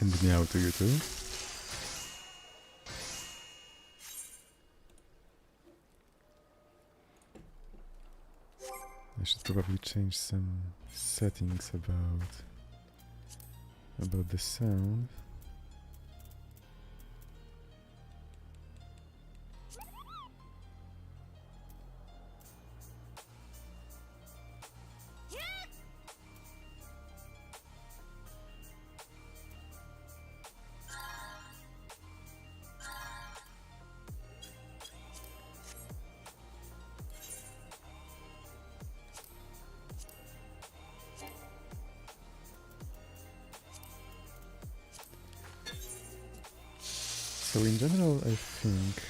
Enviado to you too. I should probably change some settings about the sound. So in general, I think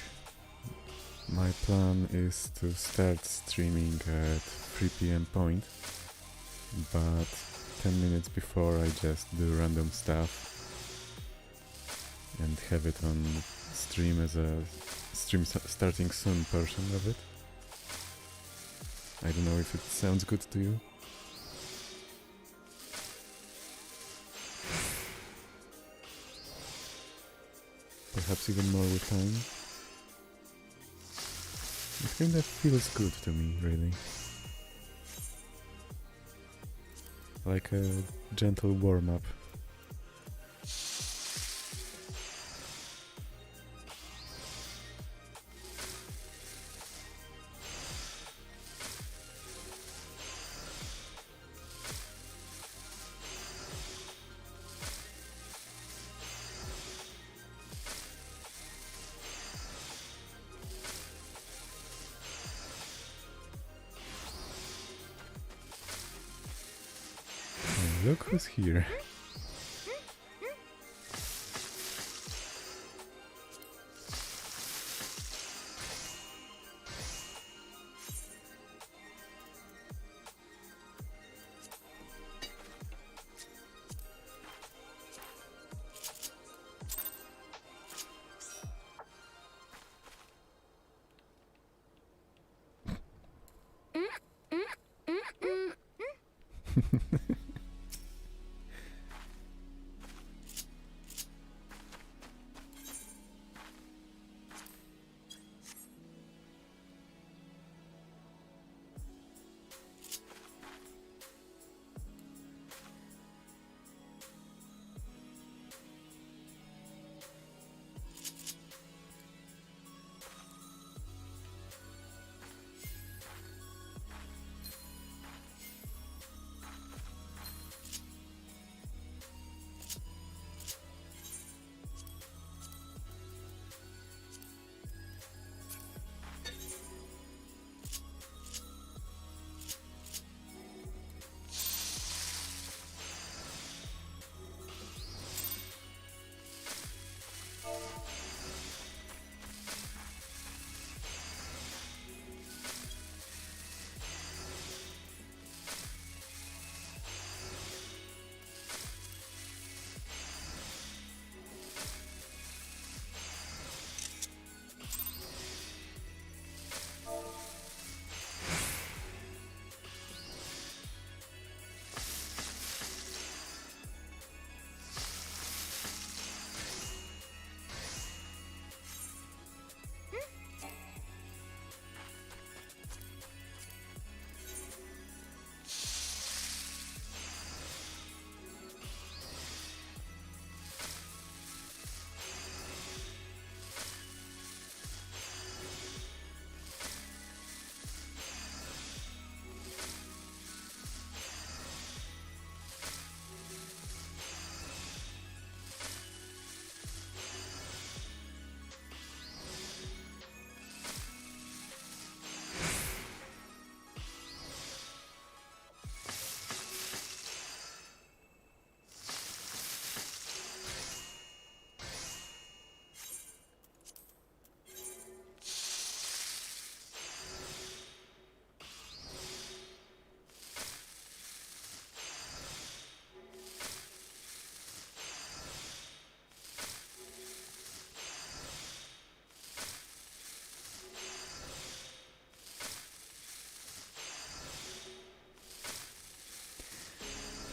my plan is to start streaming at 3 p.m. point, but 10 minutes before I just do random stuff and have it on stream as a starting soon portion of it. I don't know if it sounds good to you. Perhaps even more with time. It kinda feels good to me, really. Like a gentle warm-up. Look who's here.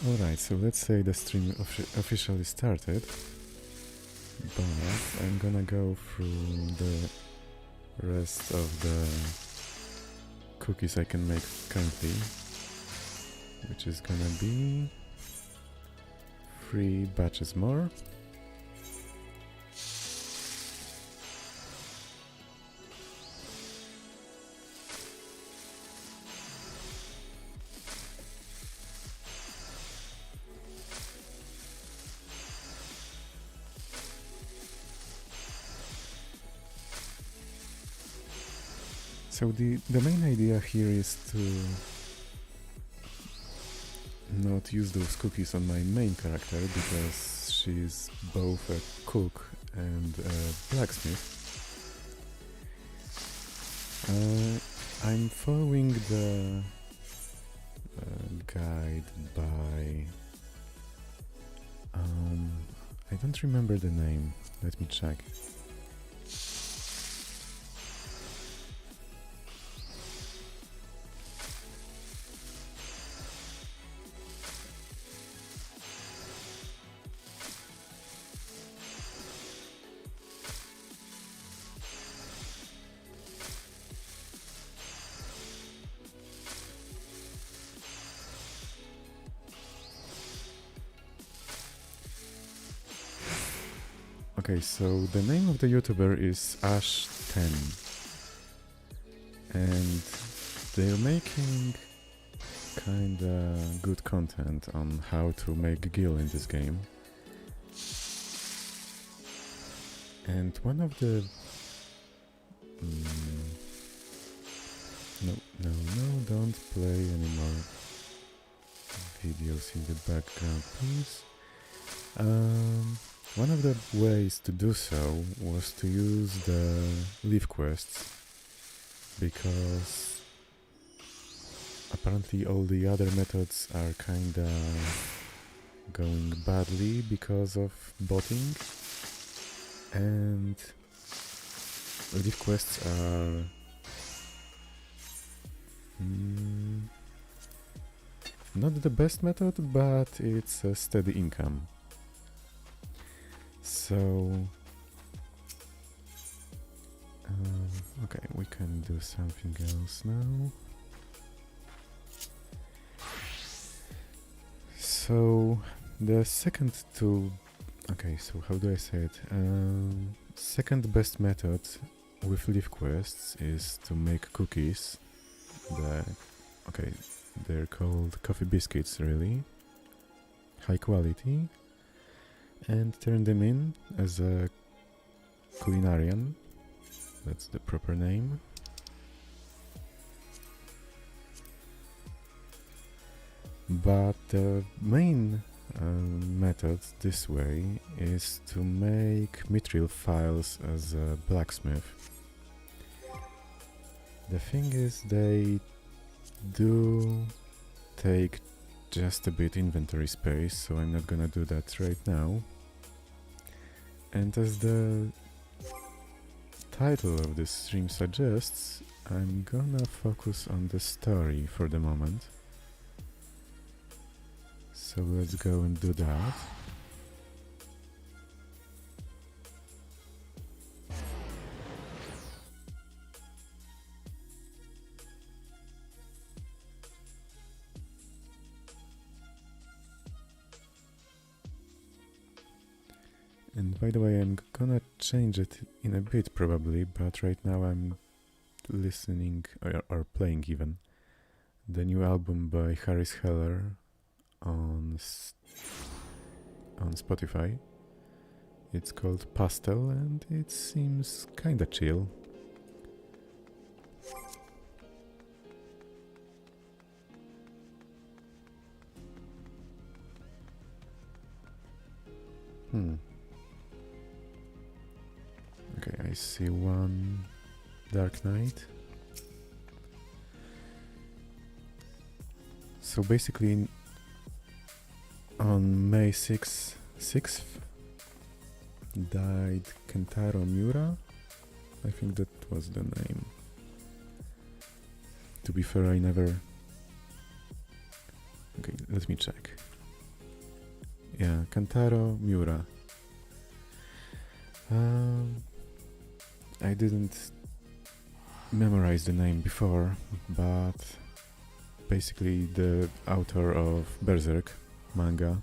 Alright, so let's say the stream officially started, but I'm gonna go through the rest of the cookies I can make currently. which is gonna be 3 batches more. So the main idea here is to not use those cookies on my main character because she's both a cook and a blacksmith. I'm following the guide by... I don't remember the name, let me check. Okay, so the name of the YouTuber is Ash10, and they're making kinda good content on how to make gil in this game. And one of the... No, don't play any more videos in the background, please. One of the ways to do so was to use the leaf quests, because apparently all the other methods are kinda going badly because of botting, and leaf quests are not the best method, but it's a steady income. So, okay, we can do something else now. So, the second two... Okay, so how do I say it? Second best method with leaf quests is to make cookies. They're called coffee biscuits, really. High quality. And turn them in as a culinarian. That's the proper name. But the main method this way is to make mithril files as a blacksmith. The thing is, they do take just a bit inventory space, so I'm not gonna do that right now. And as the title of this stream suggests, I'm gonna focus on the story for the moment. So let's go and do that. And by the way, I'm gonna change it in a bit probably, but right now I'm listening, or playing even, the new album by Harris Heller on Spotify. It's called Pastel and it seems kinda chill. Okay, I see one Dark Knight. So basically on May 6th died Kentaro Miura. I think that was the name. To be fair, I never... Okay, let me check. Yeah, Kentaro Miura. I didn't memorize the name before, but basically the author of Berserk manga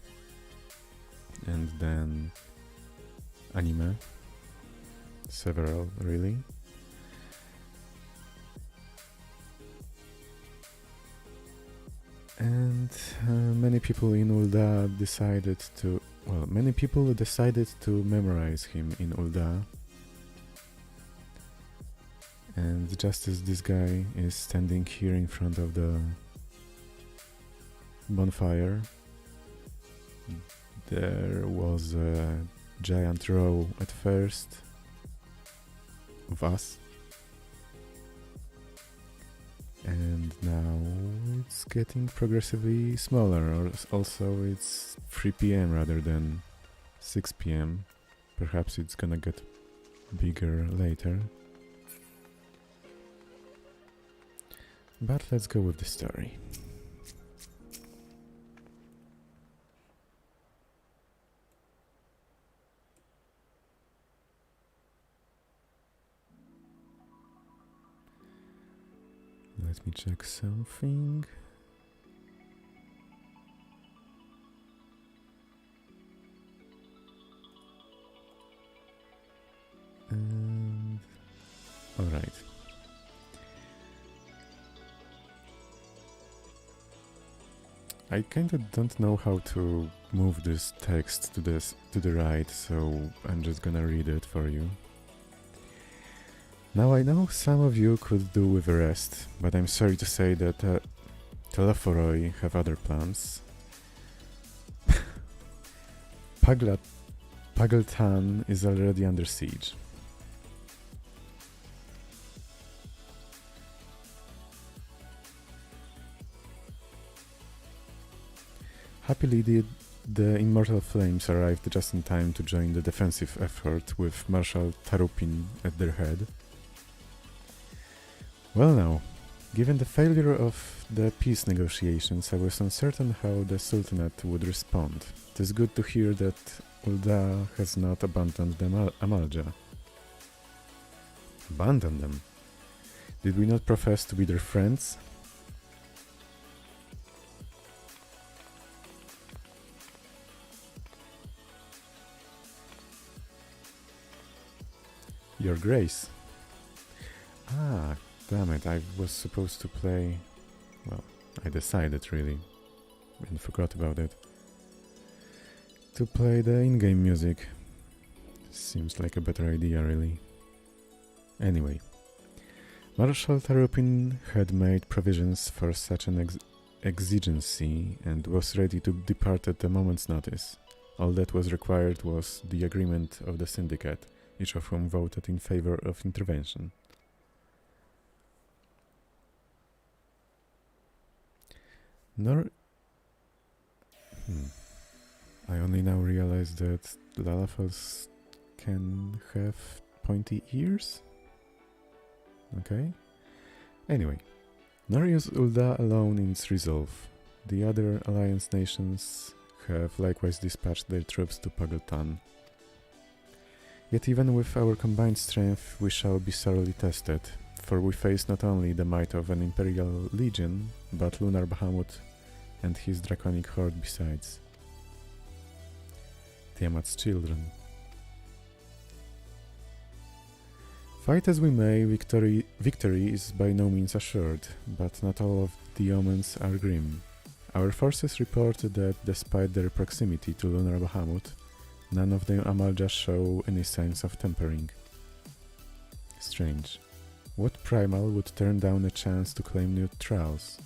and then anime, several really. And many people in Ul'dah decided to memorize him in Ul'dah. And just as this guy is standing here in front of the bonfire, there was a giant row at first of us, and now it's getting progressively smaller. Also, it's 3 p.m. rather than 6 p.m. Perhaps it's gonna get bigger later. But let's go with the story. Let me check something. And all right. I kind of don't know how to move this text to the right, so I'm just gonna read it for you. Now I know some of you could do with the rest, but I'm sorry to say that Telophoroi have other plans. Pagl'tan is already under siege. Happily, the Immortal Flames arrived just in time to join the defensive effort with Marshal Tarupin at their head. Well now, given the failure of the peace negotiations, I was uncertain how the Sultanate would respond. It is good to hear that Ul'dah has not abandoned the Amalja. Abandoned them? Did we not profess to be their friends? Your Grace. Ah, damn it, I was supposed to play... Well, I decided really, and forgot about it, to play the in-game music. Seems like a better idea, really. Anyway, Marshal Tarupin had made provisions for such an exigency and was ready to depart at a moment's notice. All that was required was the agreement of the syndicate, each of whom voted in favor of intervention. I only now realize that Lalafels can have pointy ears? Okay. Anyway, nor is Ul'dah alone in its resolve. The other alliance nations have likewise dispatched their troops to Pagl'tan. Yet even with our combined strength we shall be sorely tested, for we face not only the might of an Imperial Legion, but Lunar Bahamut and his draconic horde besides. Tiamat's children. Fight as we may, victory is by no means assured, but not all of the omens are grim. Our forces reported that despite their proximity to Lunar Bahamut, none of the Amalja show any signs of tempering. Strange. What primal would turn down a chance to claim neutrals?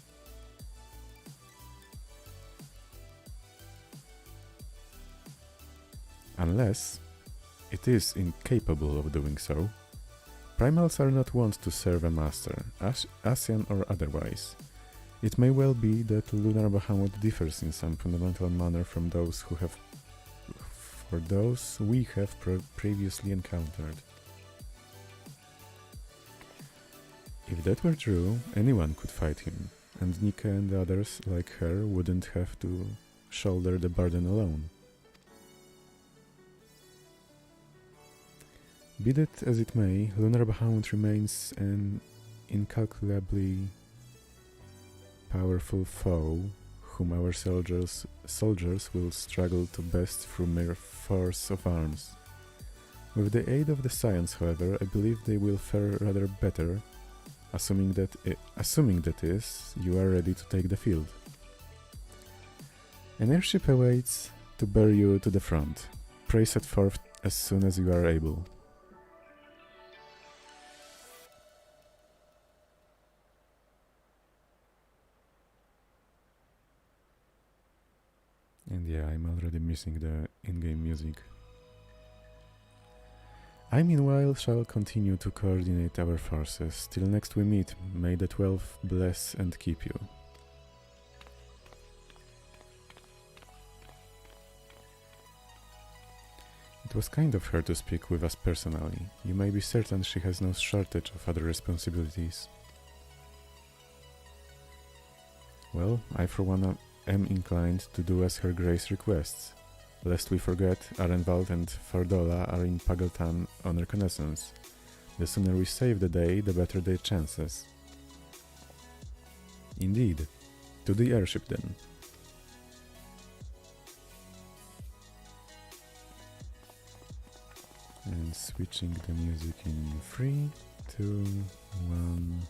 Unless it is incapable of doing so. Primals are not wont to serve a master, Asian or otherwise. It may well be that Lunar Bahamut differs in some fundamental manner from those we have previously encountered. If that were true, anyone could fight him, and Nika and others like her wouldn't have to shoulder the burden alone. Be that as it may, Lunar Bahamut remains an incalculably powerful foe whom our soldiers will struggle to best through mere force of arms. With the aid of the science, however, I believe they will fare rather better, assuming that is, you are ready to take the field. An airship awaits to bear you to the front. Pray set forth as soon as you are able. And yeah, I'm already missing the in-game music. I meanwhile shall continue to coordinate our forces. Till next we meet, may the 12 bless and keep you. It was kind of her to speak with us personally. You may be certain she has no shortage of other responsibilities. Well, I for one am inclined to do as her grace requests. Lest we forget, Arenvald and Fardola are in Pagaltan on reconnaissance. The sooner we save the day, the better their chances. Indeed. To the airship then. And switching the music in 3, 2, 1...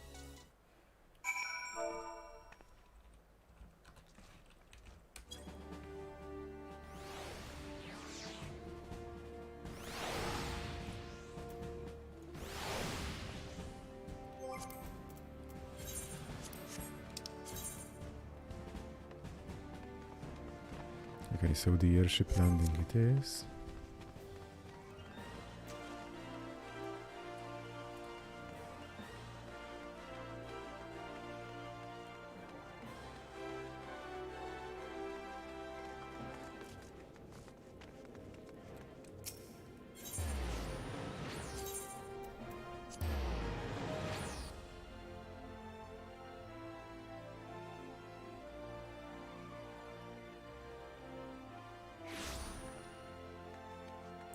Okay, so the airship landing it is.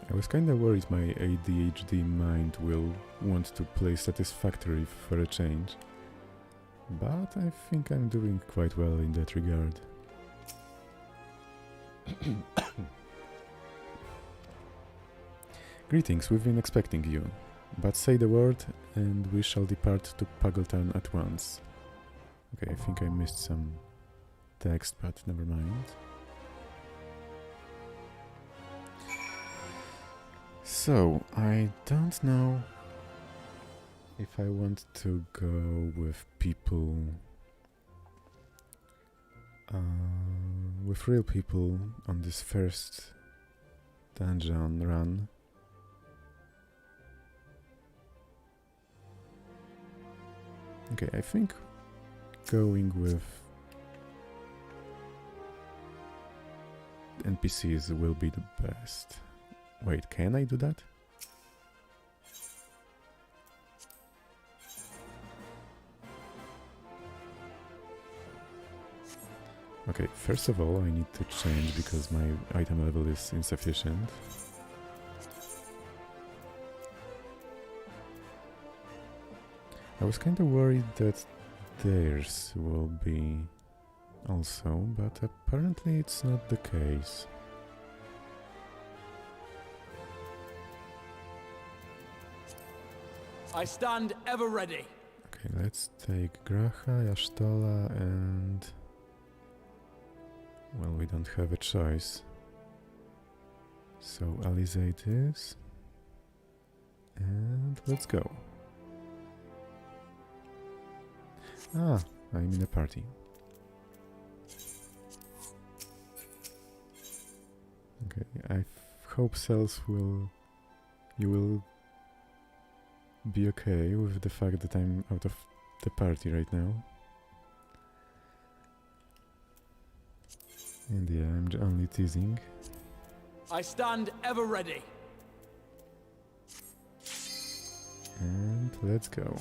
I was kinda worried my ADHD mind will want to play Satisfactory for a change, but I think I'm doing quite well in that regard. Greetings, we've been expecting you, but say the word and we shall depart to Pagaltan at once. Okay, I think I missed some text, but never mind. So, I don't know if I want to go with people, with real people on this first dungeon run. Okay, I think going with NPCs will be the best. Wait, can I do that? Okay, first of all I need to change because my item level is insufficient. I was kinda worried that theirs will be also, but apparently it's not the case. I stand ever ready. Okay, let's take Gracha, Yashtola, and... well, we don't have a choice. So Alizé it is. And let's go. Ah, I'm in a party. Okay, I hope Cells you will be okay with the fact that I'm out of the party right now. And yeah, I'm only teasing. I stand ever ready. And let's go.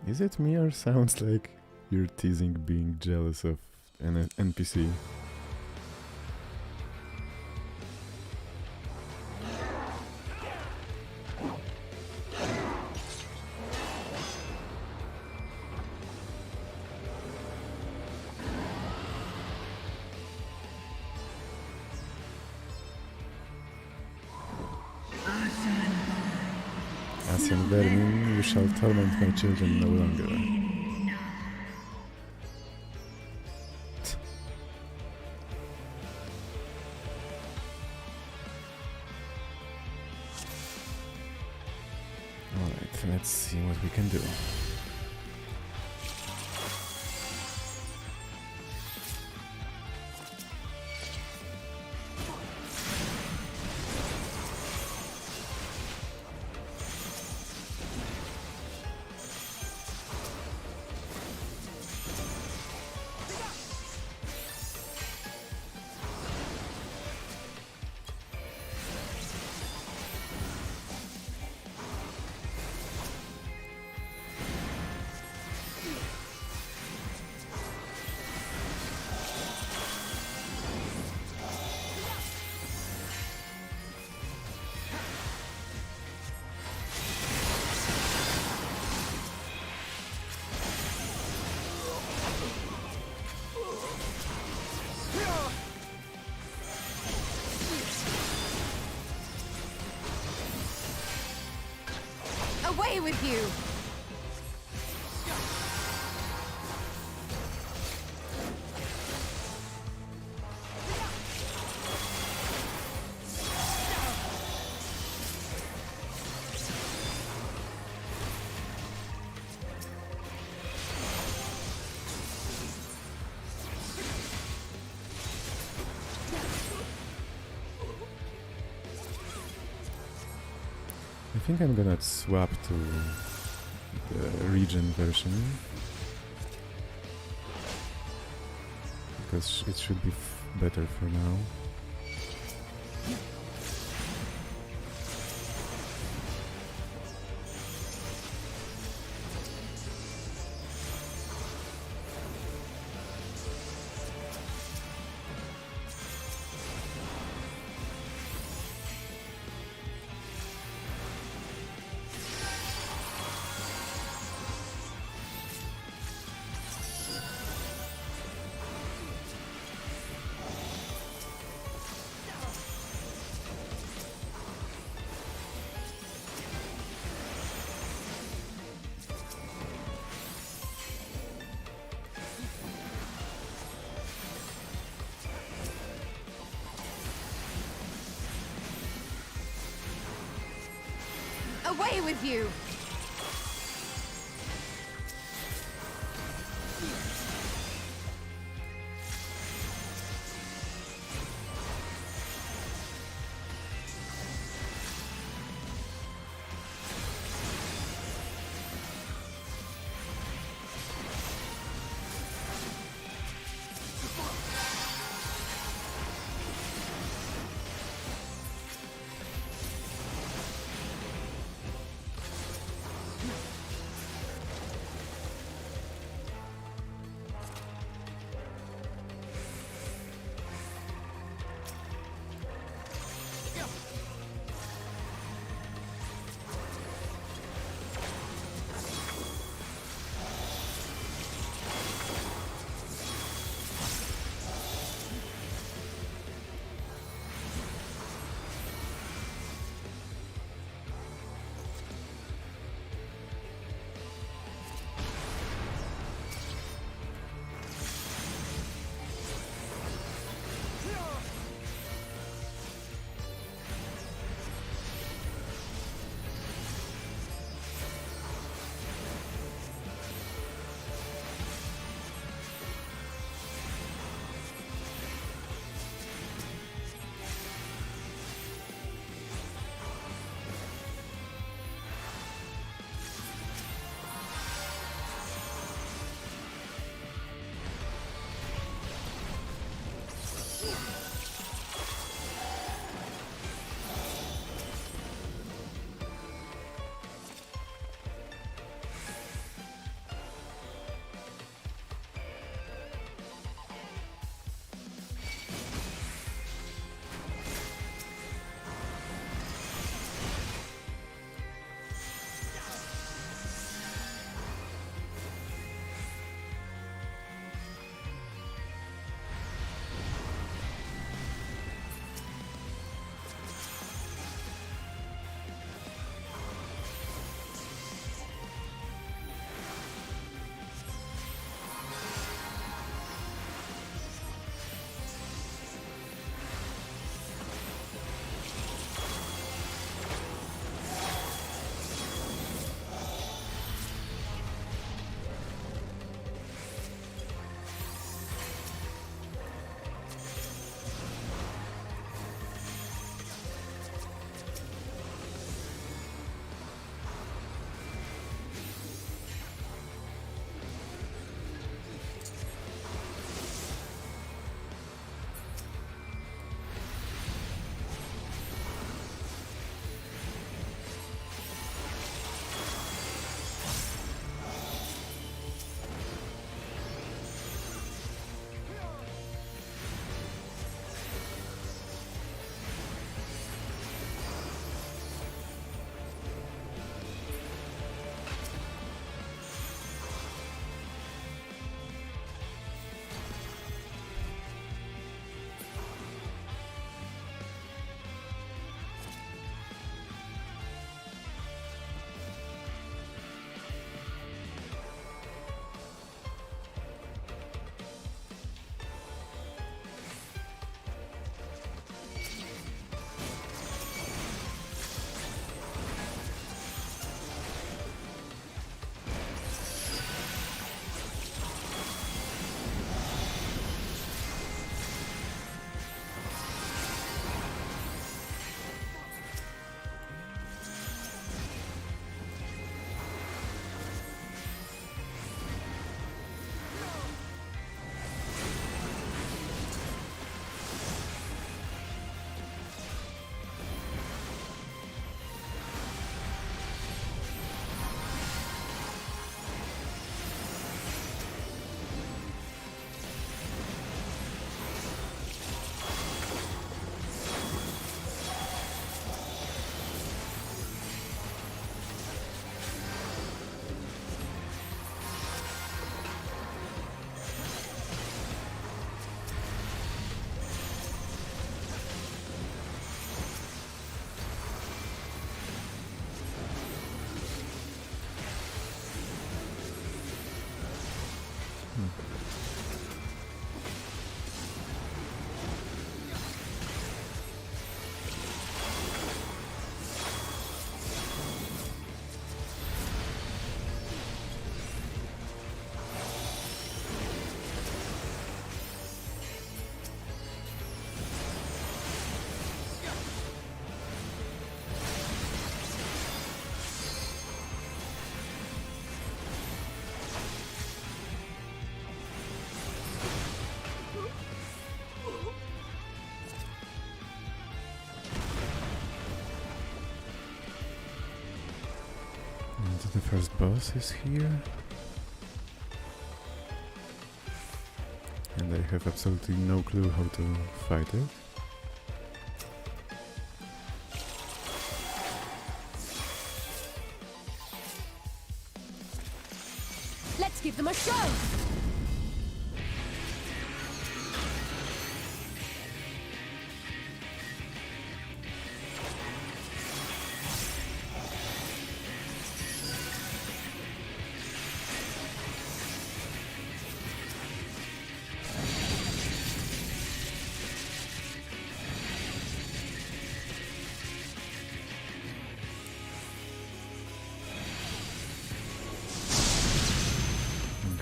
Is it me or sounds like you're teasing being jealous of an NPC? Asian vermin, you shall torment my children no longer. Alright, let's see what we can do. Away with you! I think I'm gonna swap to the regen version because it should be better for now. Away with you! And the first boss is here. And I have absolutely no clue how to fight it. Let's give them a show!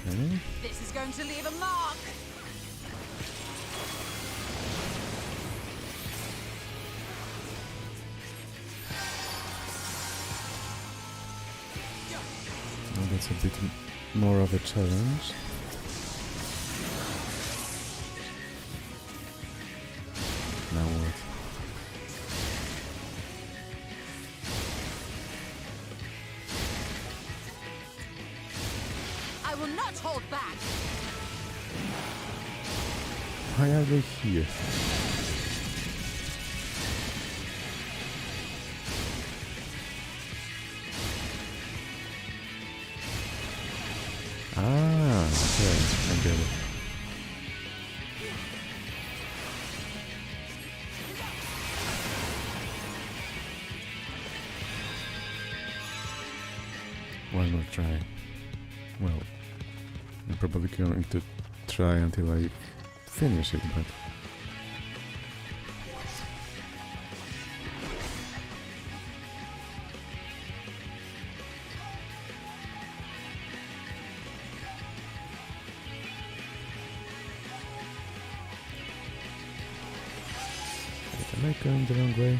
Okay. This is going to leave a mark! Now that's a bit more of a challenge. Now what? I will not hold back! Why are they here? Ah, okay, I get it. One more try. Well, I'm probably going to try until I finish it, but... Am I going the wrong way?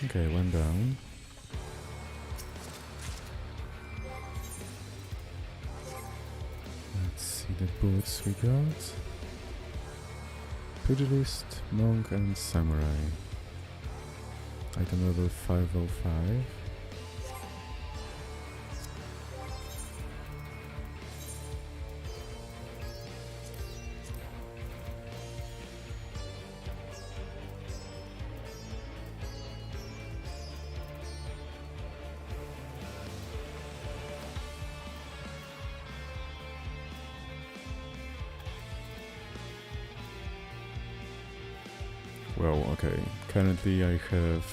Okay, one down. Let's see the boots we got. Pugilist, Monk and Samurai. Item level 505. Well, okay. Currently I have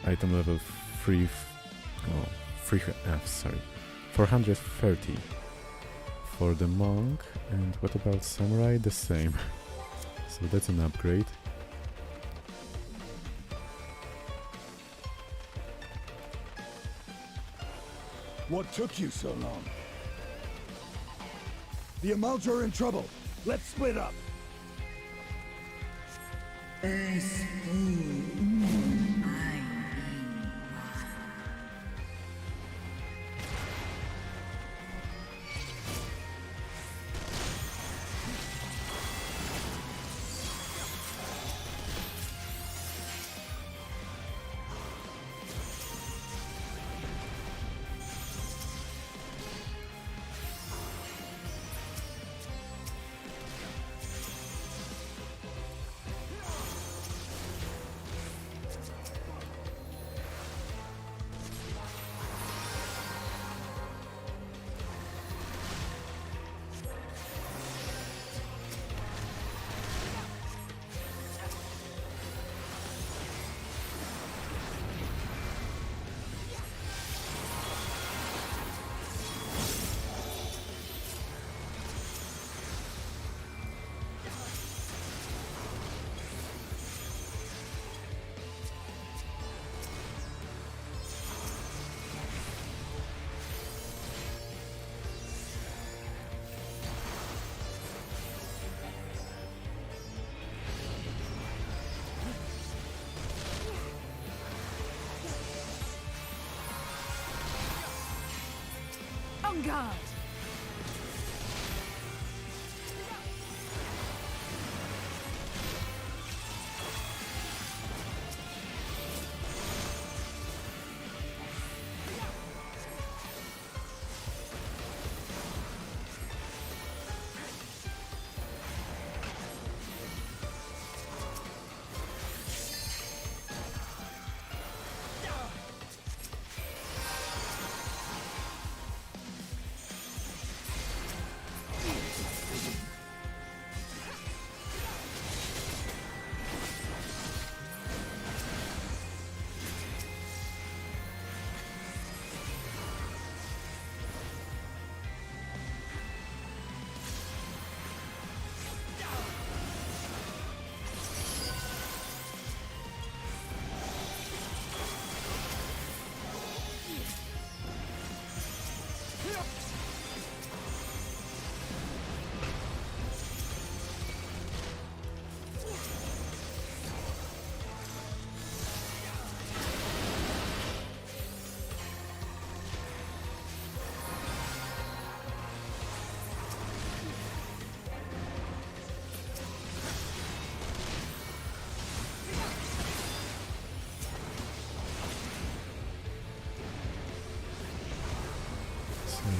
item level 430 for the monk, and what about samurai? The same. So that's an upgrade. What took you so long? The Amalja are in trouble. Let's split up. On guard!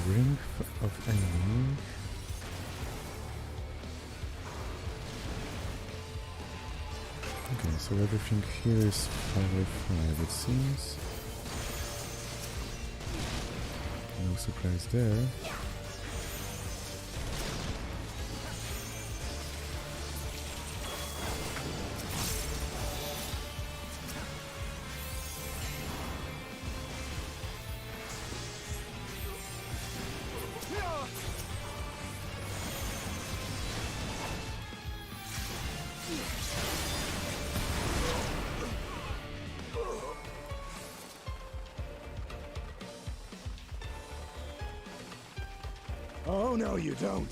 Ring of enemy. Okay, so everything here is 505 it seems. No surprise there. Oh, no, you don't.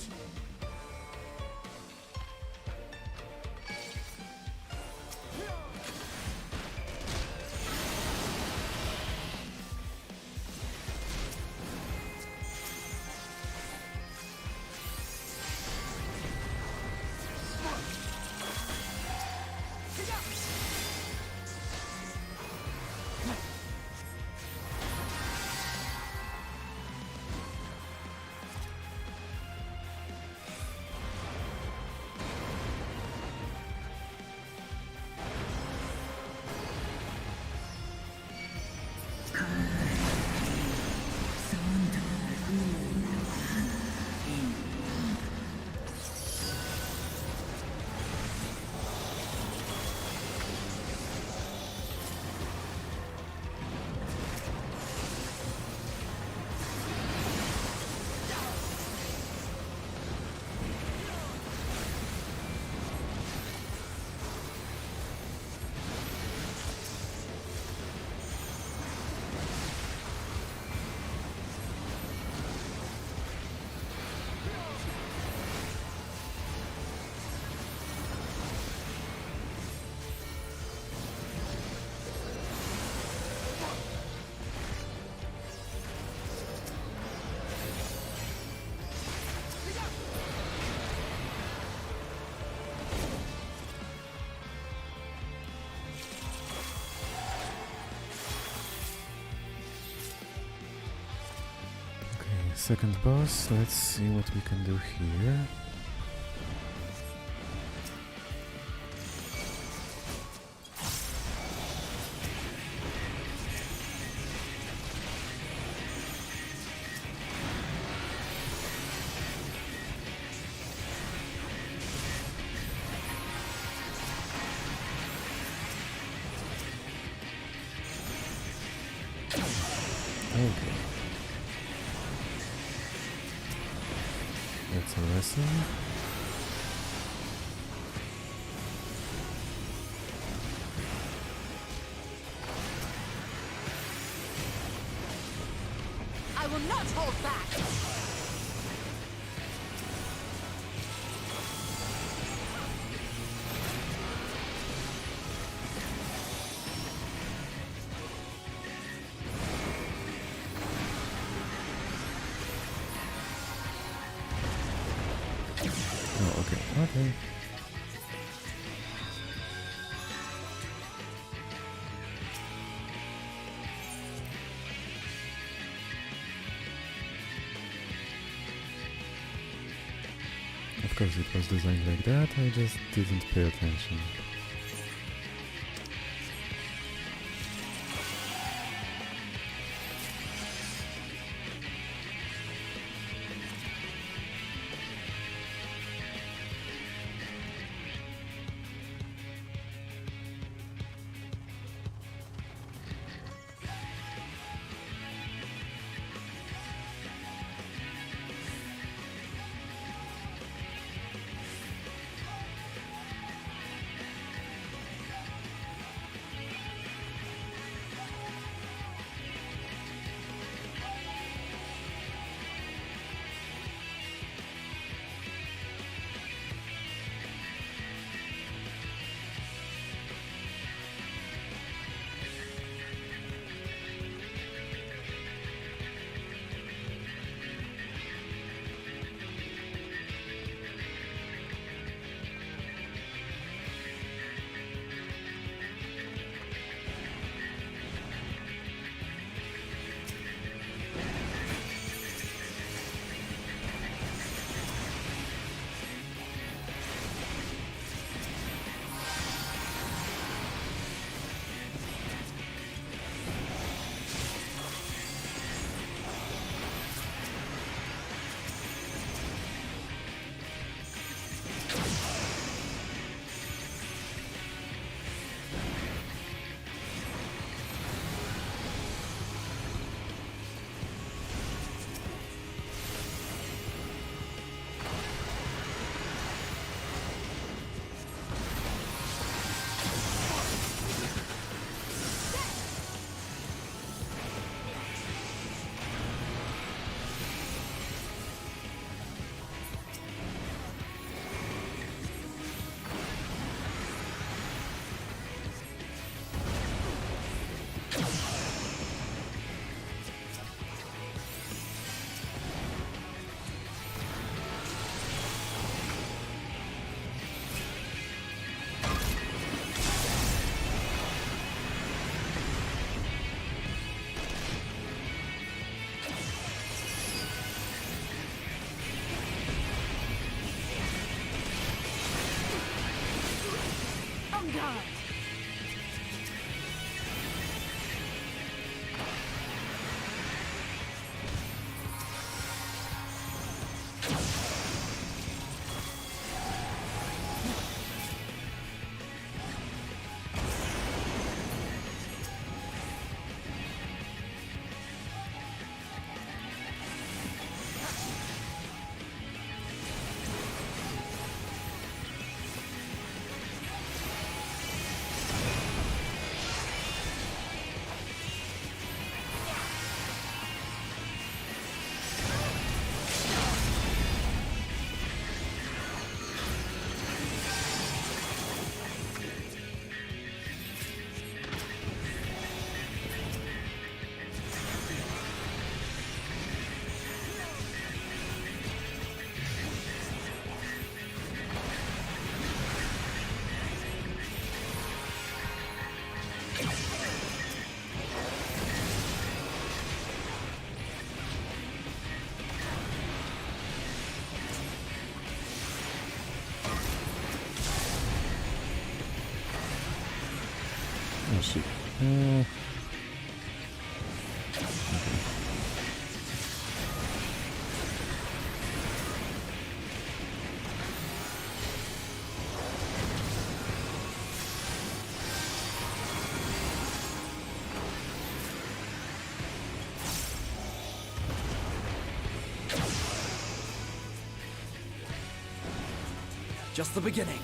Second boss, let's see what we can do here. Okay. That's a lesson. I will not hold back. Oh, okay, okay. Of course it was designed like that, I just didn't pay attention. Oh shit. Just the beginning.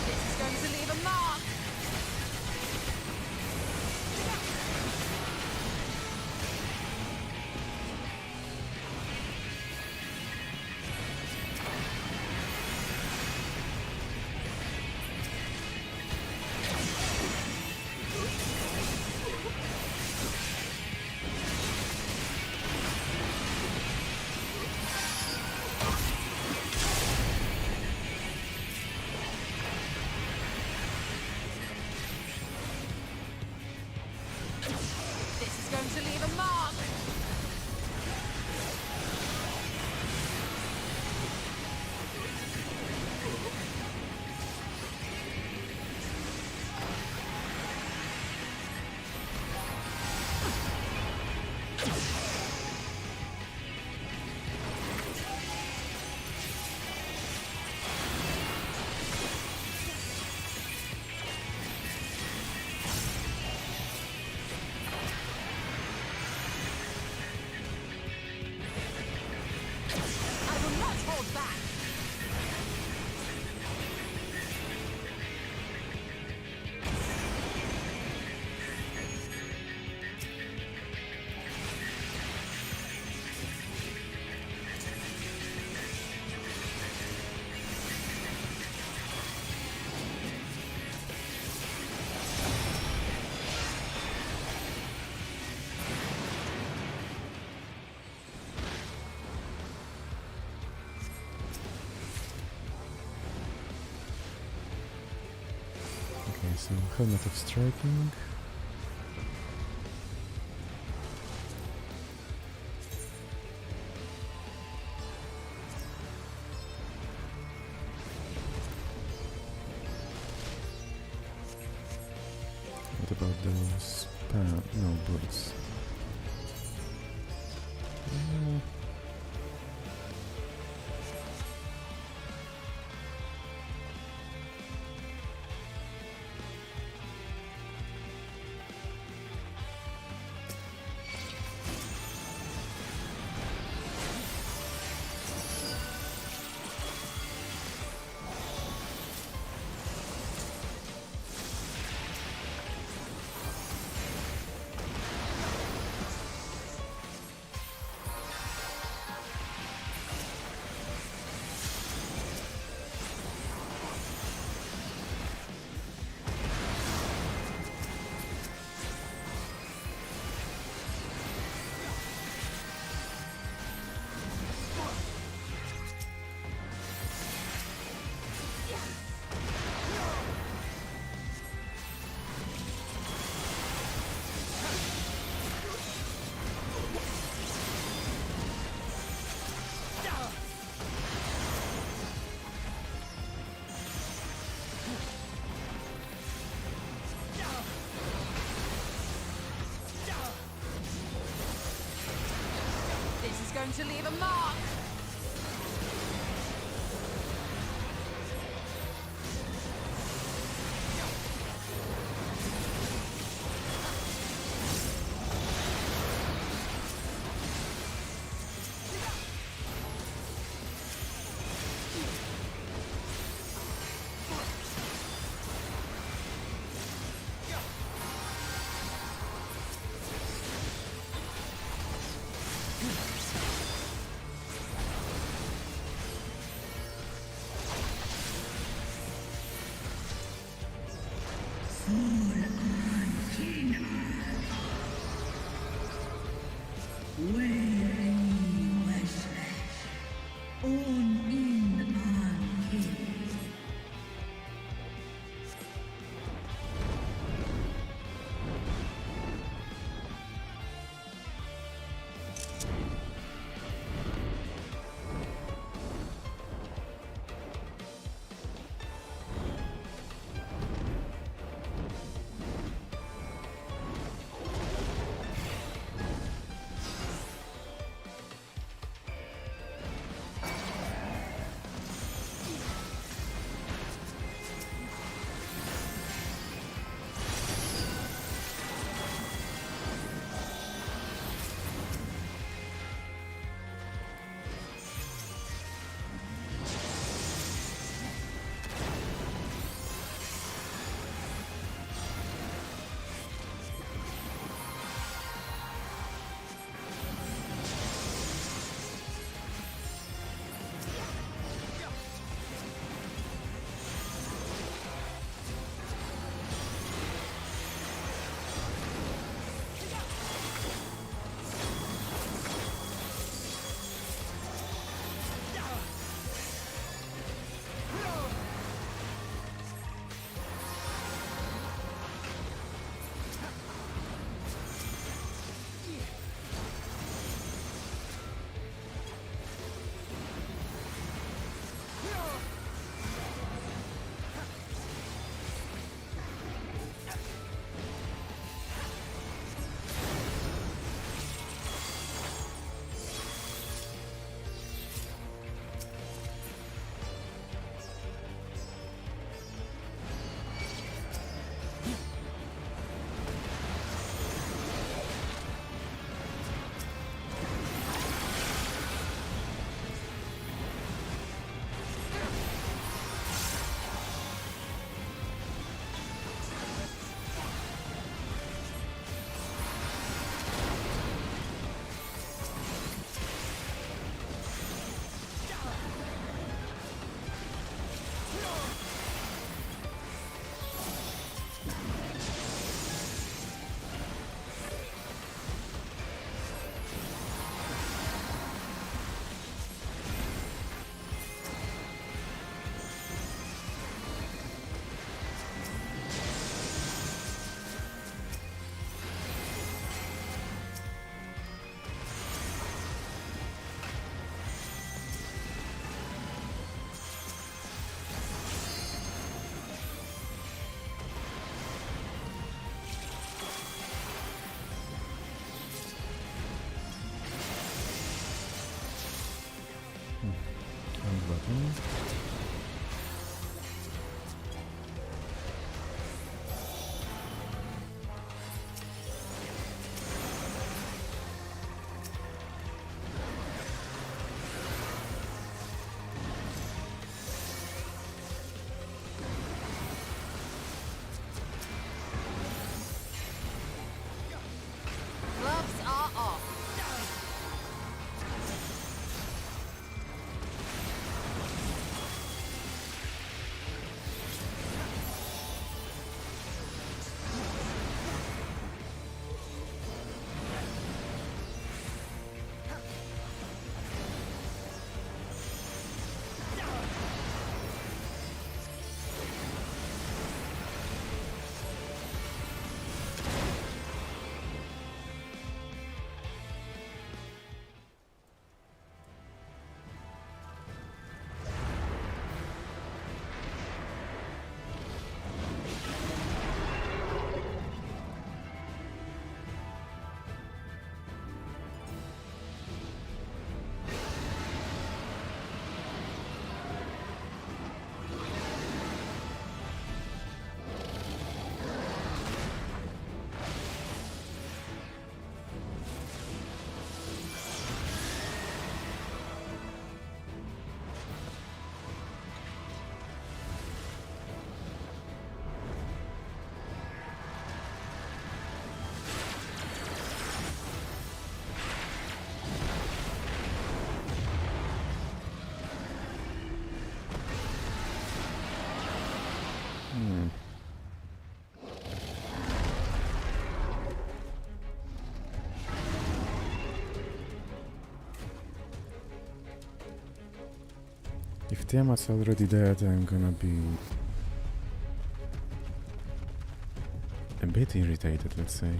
This is going to leave a mark. This is going to leave a mark. I will not hold back. Okay, so Helmet of Striking. What about those no boots? No. This is going to leave a mark. button. Gloves are off. If Tiamat's already dead, I'm gonna be a bit irritated, let's say.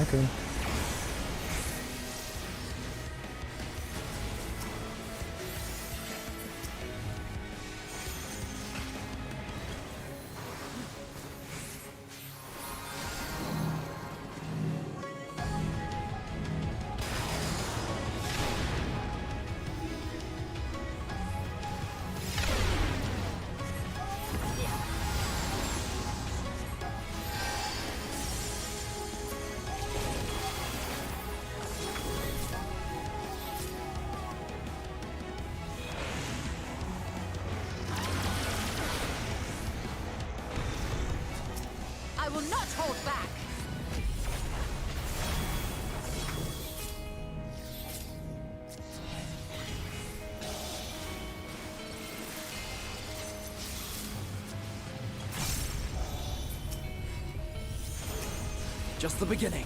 Okay. I will not hold back. Just the beginning.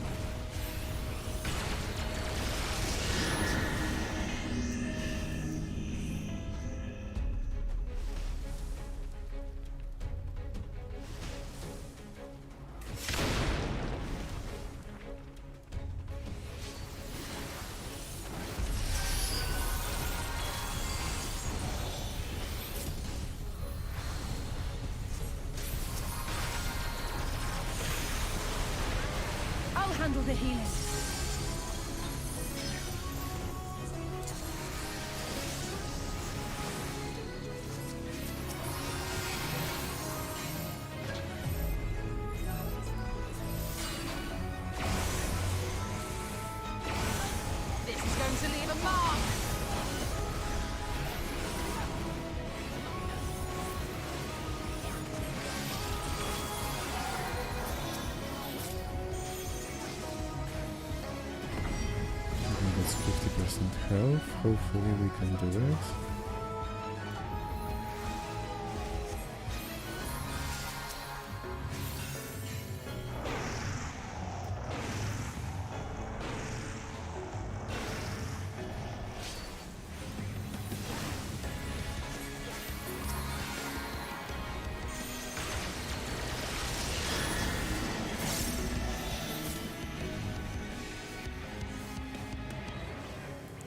I'll handle the healing. This is going to leave a mark. health. Hopefully we can do it.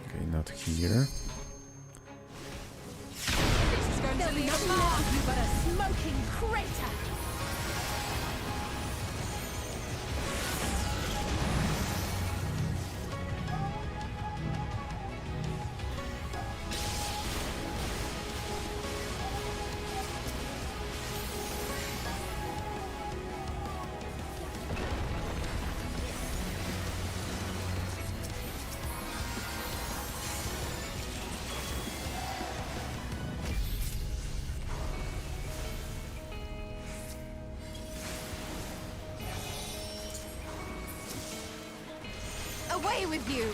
Okay, not here. This is going to be nothing now, but a smoking crater. Away with you!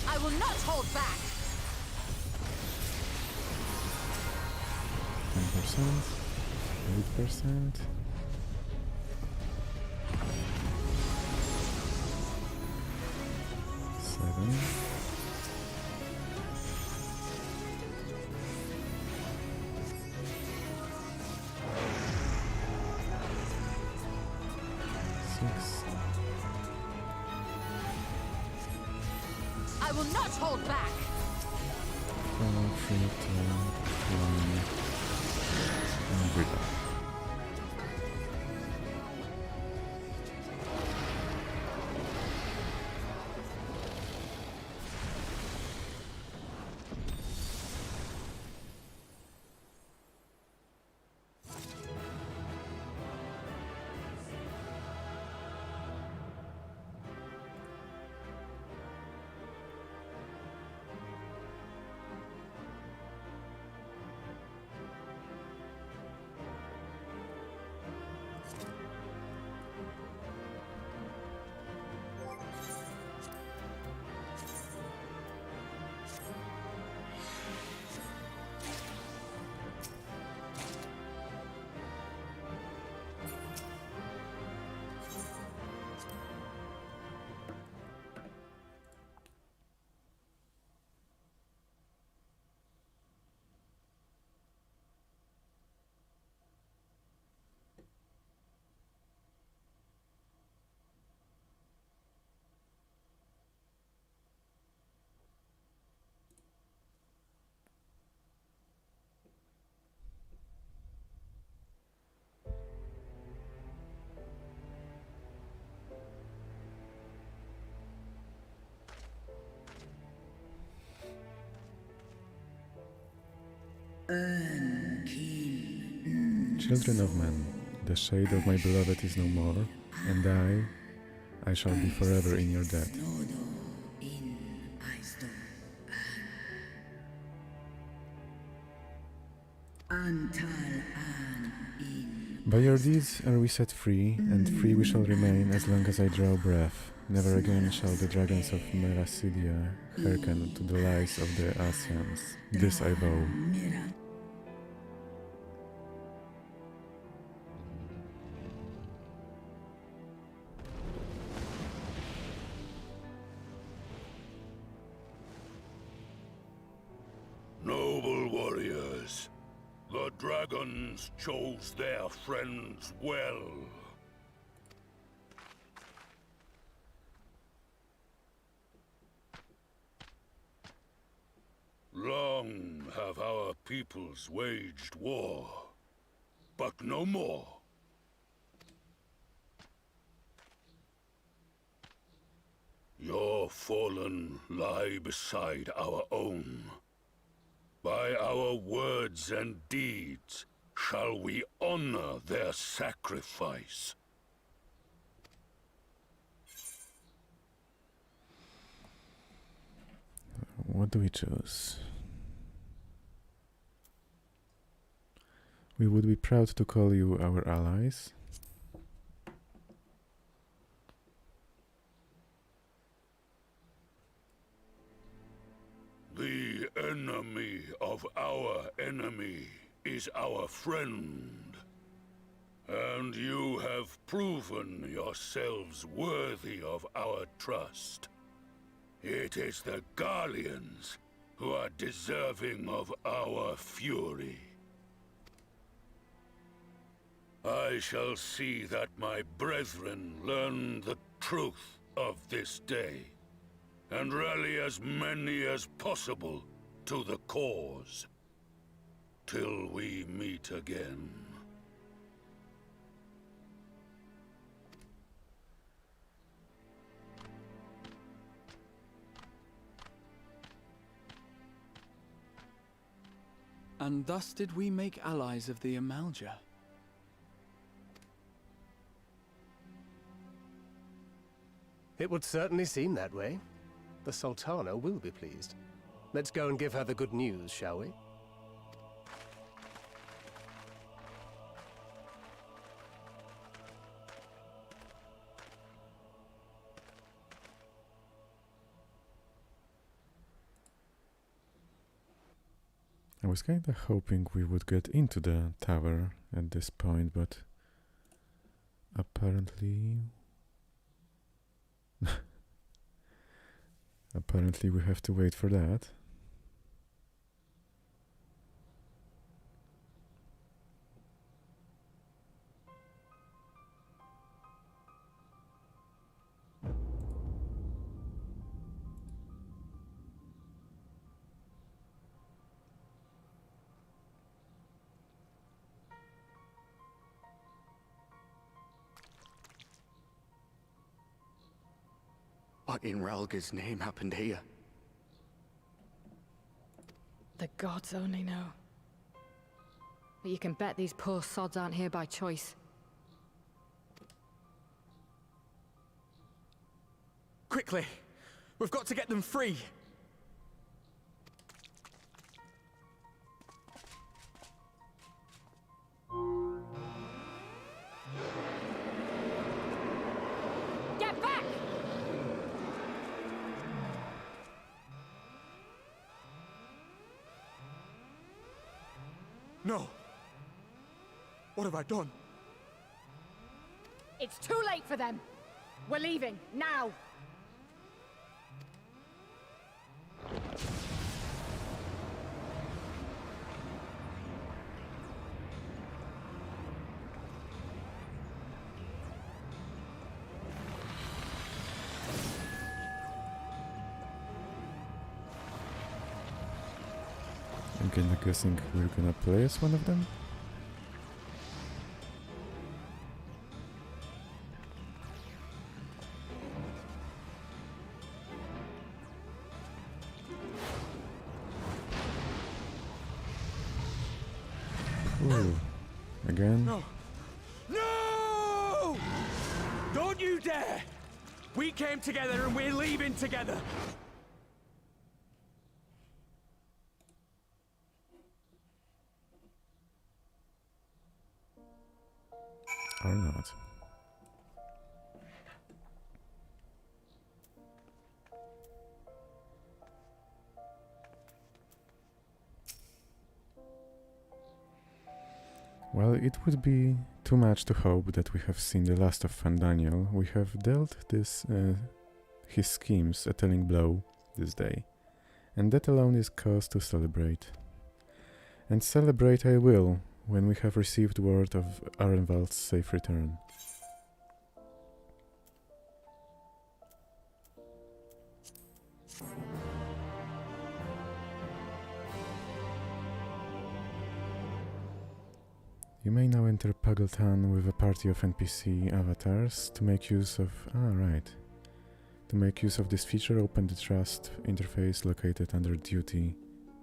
I will not hold back! 10%, 8%. Seven. Six. I will not hold back! 4, 3, 2, 1. And we're done. Children of men, the shade of my beloved is no more, and I shall be forever in your debt. By your deeds are we set free, and free we shall remain as long as I draw breath. Never again shall the dragons of Meracidia hearken to the lies of the Asians. This I vow. Noble warriors, the dragons chose their friends well. Long have our peoples waged war, but no more. Your fallen lie beside our own. By our words and deeds, shall we honor their sacrifice? What do we choose? We would be proud to call you our allies. The enemy of our enemy is our friend. And you have proven yourselves worthy of our trust. It is the Garleans who are deserving of our fury. I shall see that my brethren learn the truth of this day, and rally as many as possible to the cause, till we meet again. And thus did we make allies of the Amalja. It would certainly seem that way. The Sultana will be pleased. Let's go and give her the good news, shall we? I was kinda hoping we would get into the tower at this point, but apparently... apparently we have to wait for that. What in Ralga's name happened here? The gods only know. But you can bet these poor sods aren't here by choice. Quickly! We've got to get them free! Get back! No! What have I done? It's too late for them! We're leaving, now! I'm kinda guessing we're gonna play as one of them. Ooh, again? No! No! Don't you dare! We came together and we're leaving together! Or not. Well, it would be too much to hope that we have seen the last of Fandaniel. We have dealt his schemes a telling blow this day, and that alone is cause to celebrate. And celebrate I will, when we have received word of Arenvald's safe return. You may now enter Pageltan with a party of NPC avatars to make use of... To make use of this feature, open the Trust interface located under Duty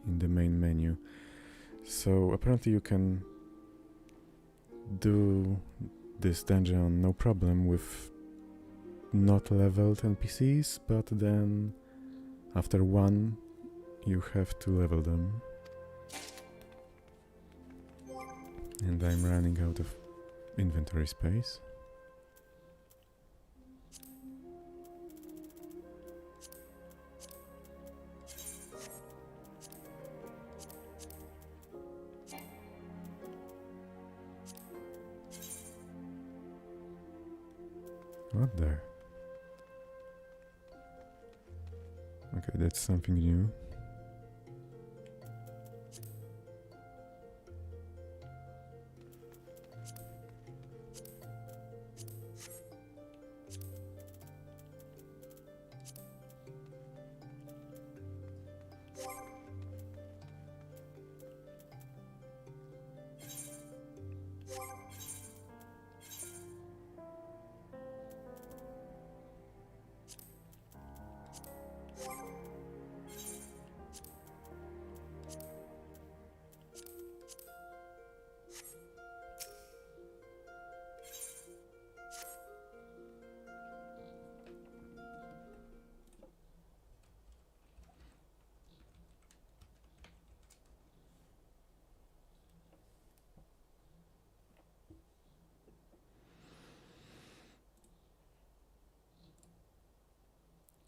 in the main menu. So apparently you can do this dungeon no problem with not leveled NPCs, but then after one you have to level them. And I'm running out of inventory space. What there? Okay, that's something new.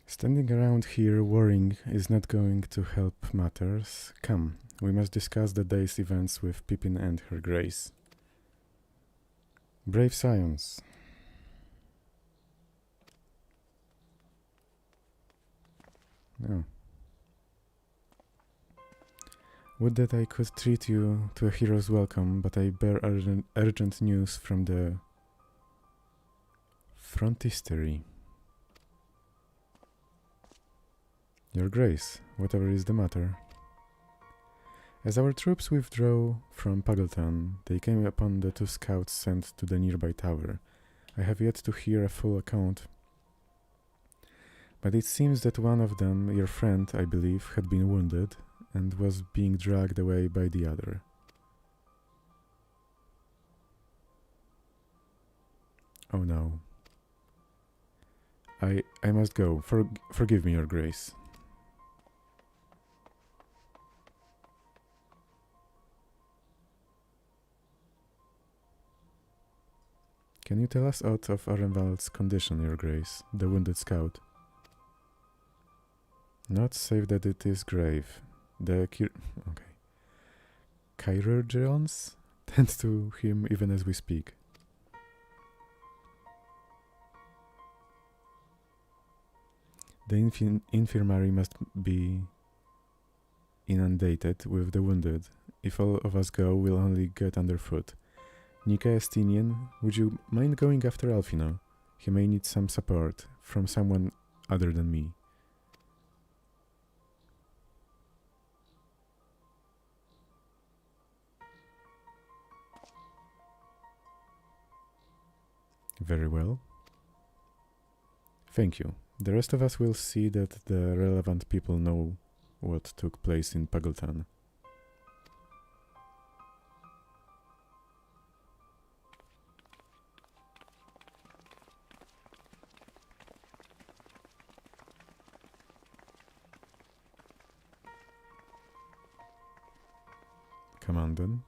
Standing around here worrying is not going to help matters. Come, we must discuss the day's events with Pippin and her grace. Brave science. No. Would that I could treat you to a hero's welcome, but I bear urgent news from the frontistery. Your Grace, whatever is the matter. As our troops withdraw from Pagelton, they came upon the 2 scouts sent to the nearby tower. I have yet to hear a full account, but it seems that one of them, your friend, I believe, had been wounded and was being dragged away by the other. Oh no. I must go. Forgive me, Your Grace. Can you tell us aught of Arenvald's condition, Your Grace, the wounded scout? Not save that it is grave. The chirurgeons tend to him even as we speak. The infirmary must be inundated with the wounded. If all of us go, we'll only get underfoot. Nika Estinian, would you mind going after Alfino? He may need some support from someone other than me. Very well. Thank you. The rest of us will see that the relevant people know what took place in Pageltan. Come on then.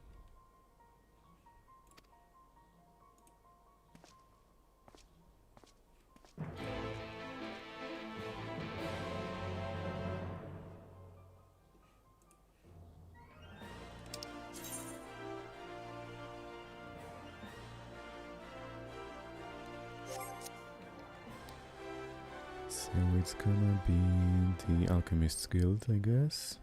So it's gonna be the Alchemist's Guild, I guess.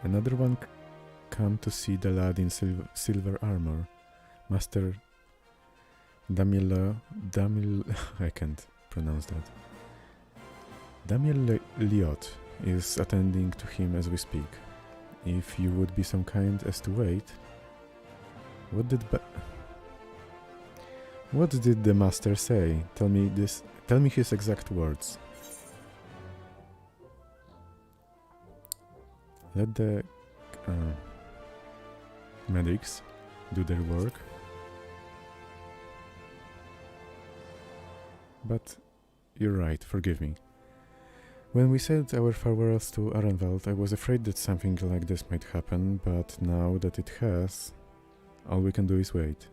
Another one come to see the lad in silver armor. Master Damil I can't pronounce that. Damil Liot is attending to him as we speak. If you would be so kind as to wait. What did the master say? Tell me his exact words. Let the medics do their work. But you're right, forgive me. When we said our farewells to Arenvald, I was afraid that something like this might happen, but now that it has, all we can do is wait.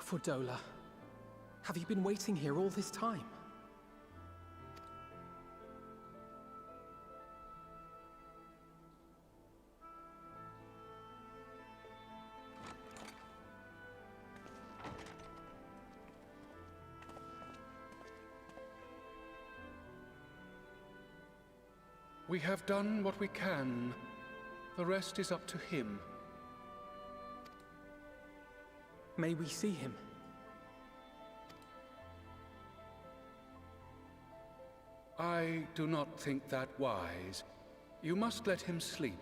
Fordola, have you been waiting here all this time? We have done what we can. The rest is up to him. May we see him? I do not think that wise. You must let him sleep.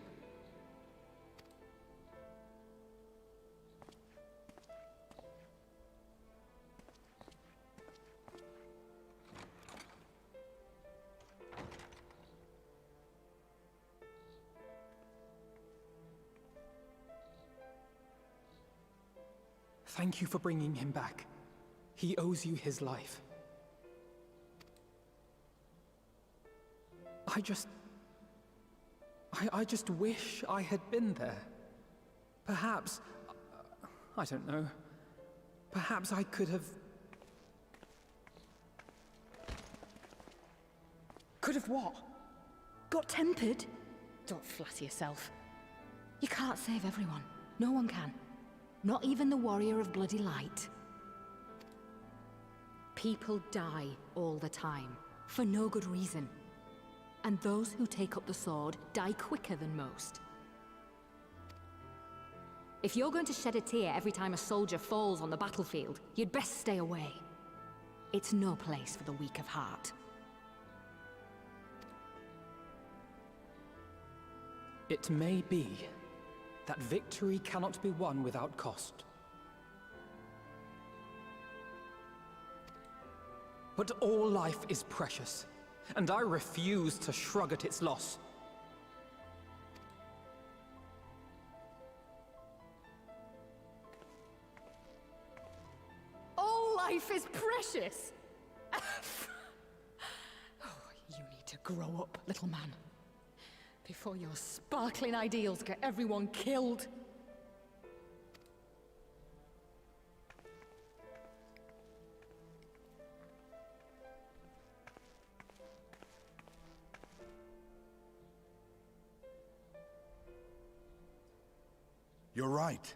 Thank you for bringing him back. He owes you his life. I just wish I had been there. Perhaps, I don't know, perhaps I could have... Could have what? Got tempered? Don't flatter yourself. You can't save everyone. No one can. Not even the Warrior of Bloody Light. People die all the time, for no good reason. And those who take up the sword die quicker than most. If you're going to shed a tear every time a soldier falls on the battlefield, you'd best stay away. It's no place for the weak of heart. It may be that victory cannot be won without cost. But all life is precious, and I refuse to shrug at its loss. All life is precious! Oh, you need to grow up, little man. Before your sparkling ideals get everyone killed. You're right.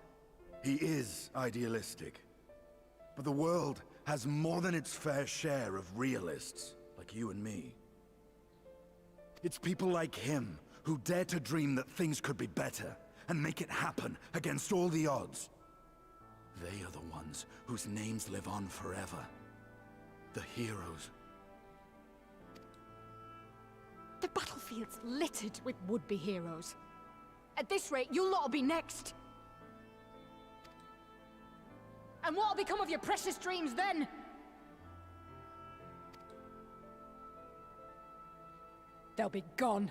He is idealistic. But the world has more than its fair share of realists, like you and me. It's people like him who dare to dream that things could be better, and make it happen against all the odds. They are the ones whose names live on forever. The heroes. The battlefield's littered with would-be heroes. At this rate, you lot'll be next. And what'll become of your precious dreams then? They'll be gone.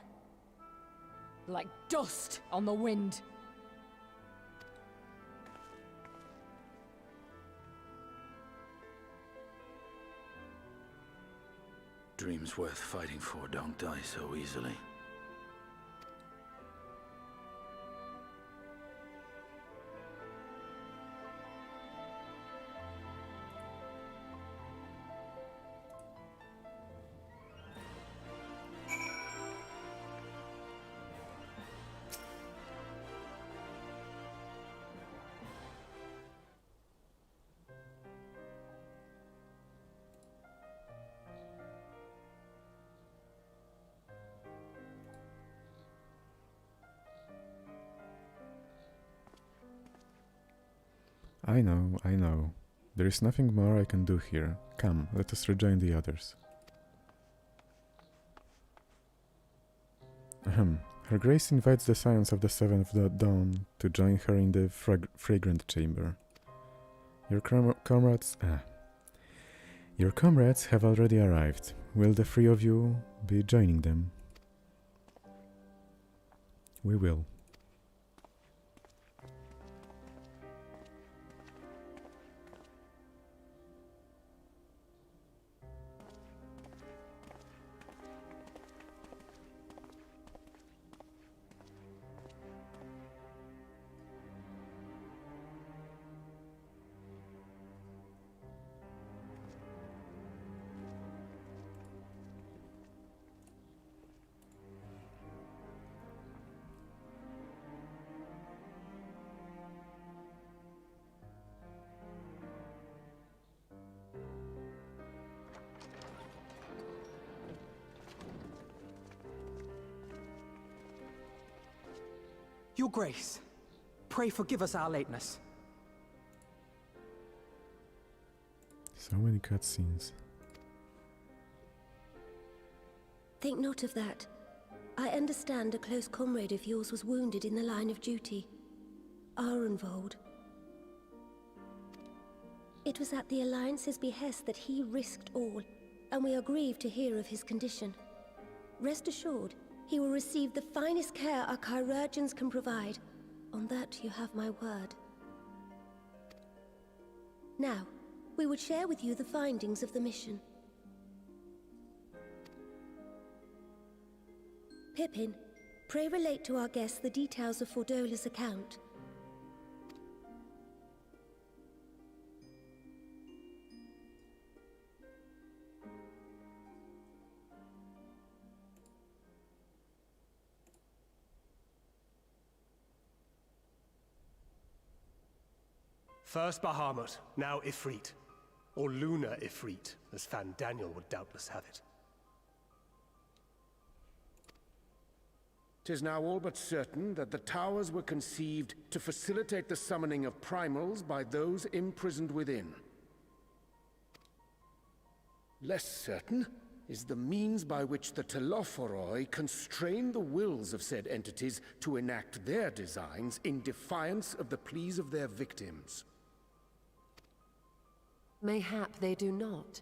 Like dust on the wind. Dreams worth fighting for don't die so easily. I know, I know. There is nothing more I can do here. Come, let us rejoin the others. Ahem. Her Grace invites the Scions of the Seventh Dawn to join her in the Fragrant Chamber. Your comrades have already arrived. Will the three of you be joining them? We will. Your Grace, pray forgive us our lateness. So many cutscenes. Think not of that. I understand a close comrade of yours was wounded in the line of duty. Arenvold. It was at the Alliance's behest that he risked all, and we are grieved to hear of his condition. Rest assured, he will receive the finest care our chirurgeons can provide. On that you have my word. Now, we would share with you the findings of the mission. Pippin, pray relate to our guests the details of Fordola's account. First Bahamut, now Ifrit. Or Lunar Ifrit, as Fan Daniel would doubtless have it. 'Tis now all but certain that the towers were conceived to facilitate the summoning of primals by those imprisoned within. Less certain is the means by which the Telophoroi constrain the wills of said entities to enact their designs in defiance of the pleas of their victims. Mayhap they do not.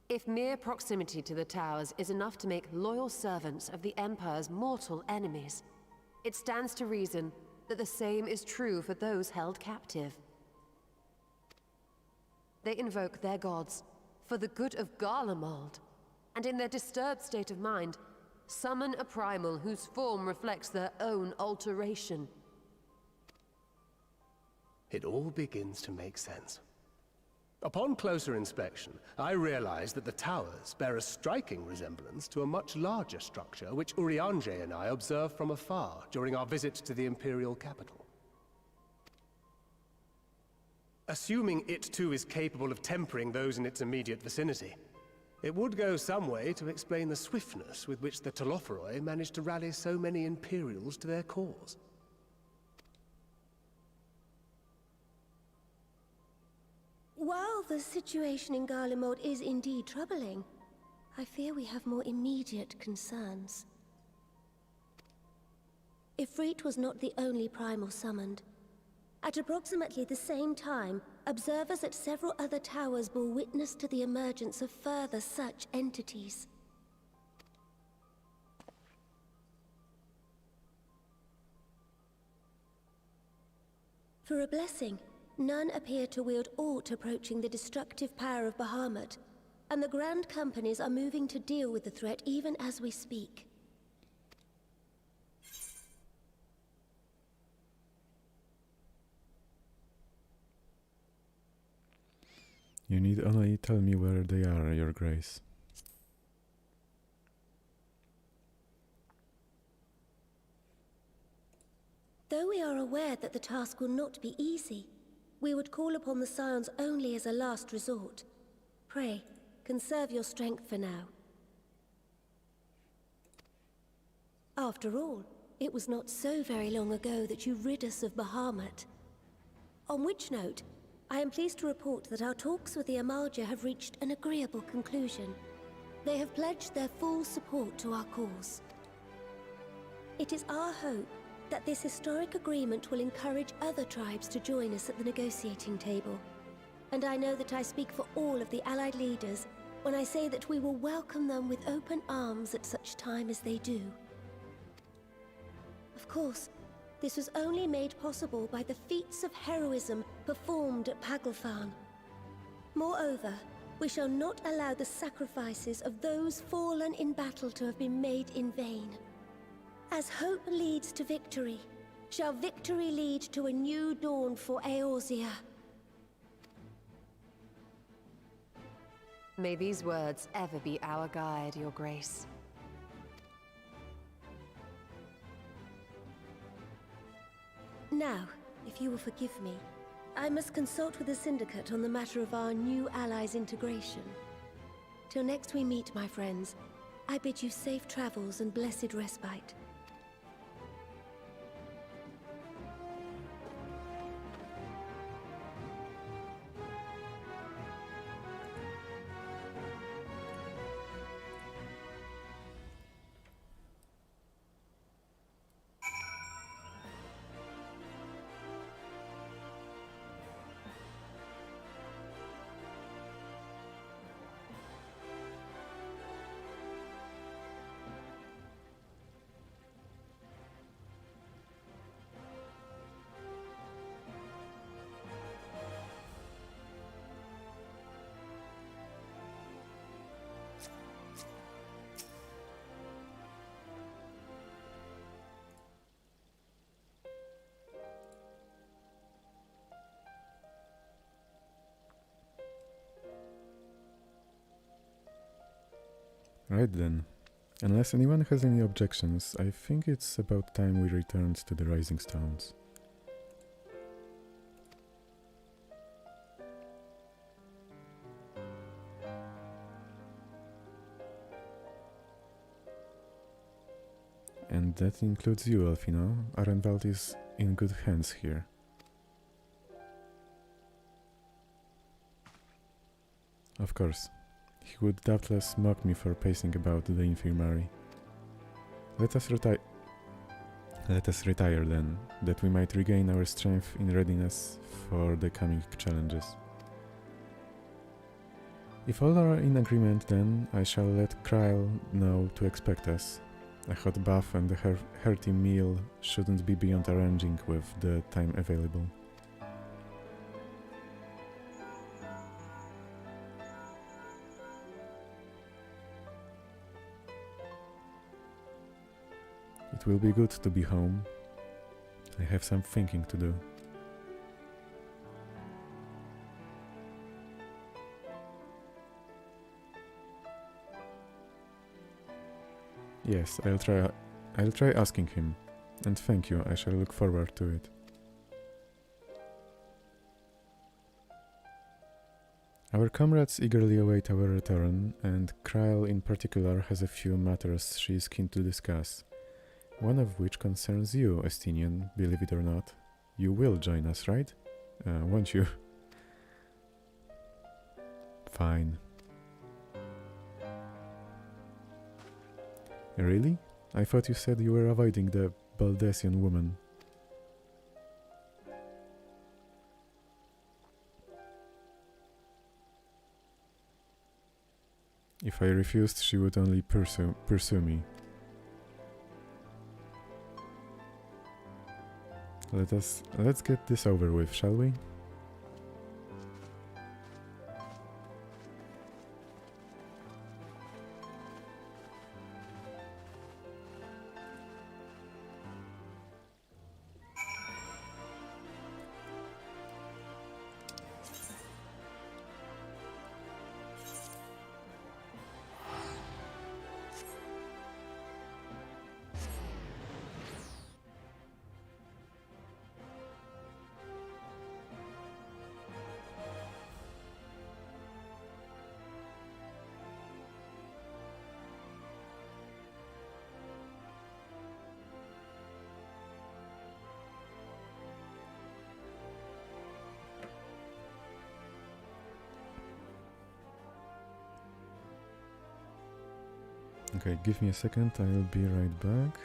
If mere proximity to the towers is enough to make loyal servants of the Empire's mortal enemies, it stands to reason that the same is true for those held captive. They invoke their gods for the good of Garlemald, and in their disturbed state of mind, summon a primal whose form reflects their own alteration. It all begins to make sense. Upon closer inspection, I realized that the towers bear a striking resemblance to a much larger structure which Urianger and I observed from afar during our visit to the Imperial capital. Assuming it too is capable of tempering those in its immediate vicinity, it would go some way to explain the swiftness with which the Telophoroi managed to rally so many Imperials to their cause. While the situation in Garlemald is indeed troubling, I fear we have more immediate concerns. Ifrit was not the only primal summoned. At approximately the same time, observers at several other towers bore witness to the emergence of further such entities. For a blessing, none appear to wield aught approaching the destructive power of Bahamut, and the Grand Companies are moving to deal with the threat even as we speak. You need only tell me where they are, Your Grace. Though we are aware that the task will not be easy, we would call upon the Scions only as a last resort. Pray, conserve your strength for now. After all, it was not so very long ago that you rid us of Bahamut. On which note, I am pleased to report that our talks with the Amalja have reached an agreeable conclusion. They have pledged their full support to our cause. It is our hope that this historic agreement will encourage other tribes to join us at the negotiating table. And I know that I speak for all of the Allied leaders when I say that we will welcome them with open arms at such time as they do. Of course, this was only made possible by the feats of heroism performed at Paglfan. Moreover, we shall not allow the sacrifices of those fallen in battle to have been made in vain. As hope leads to victory, shall victory lead to a new dawn for Eorzea. May these words ever be our guide, Your Grace. Now, if you will forgive me, I must consult with the Syndicate on the matter of our new allies' integration. Till next we meet, my friends, I bid you safe travels and blessed respite. Right then. Unless anyone has any objections, I think it's about time we returned to the Rising Stones. And that includes you, Alfino. Arenvald is in good hands here. Of course. He would doubtless mock me for pacing about the infirmary. Let us retire then, that we might regain our strength in readiness for the coming challenges. If all are in agreement, then I shall let Krile know to expect us. A hot bath and a hearty meal shouldn't be beyond arranging with the time available. It will be good to be home. I have some thinking to do. Yes, I'll try asking him. And thank you, I shall look forward to it. Our comrades eagerly await our return, and Krile in particular has a few matters she is keen to discuss. One of which concerns you, Estinian, believe it or not. You will join us, right? Won't you? Fine. Really? I thought you said you were avoiding the Baldesion woman. If I refused, she would only pursue me. Let's get this over with, shall we? Okay, give me a second, I will be right back.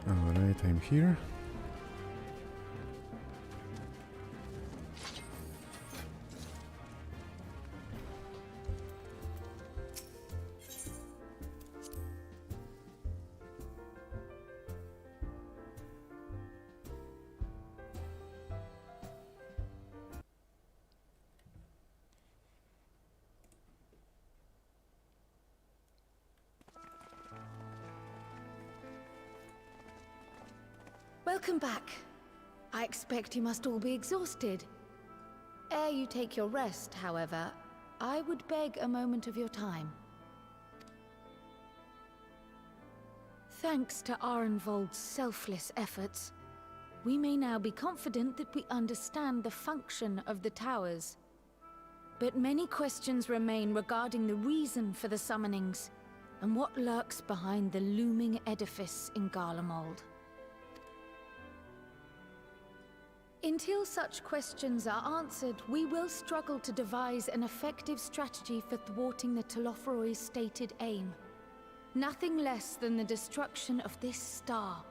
Alright, I'm here. Welcome back. I expect you must all be exhausted. Ere you take your rest, however, I would beg a moment of your time. Thanks to Arenvold's selfless efforts, we may now be confident that we understand the function of the towers. But many questions remain regarding the reason for the summonings, and what lurks behind the looming edifice in Garlemald. Until such questions are answered, we will struggle to devise an effective strategy for thwarting the Telophoroi's stated aim. Nothing less than the destruction of this star.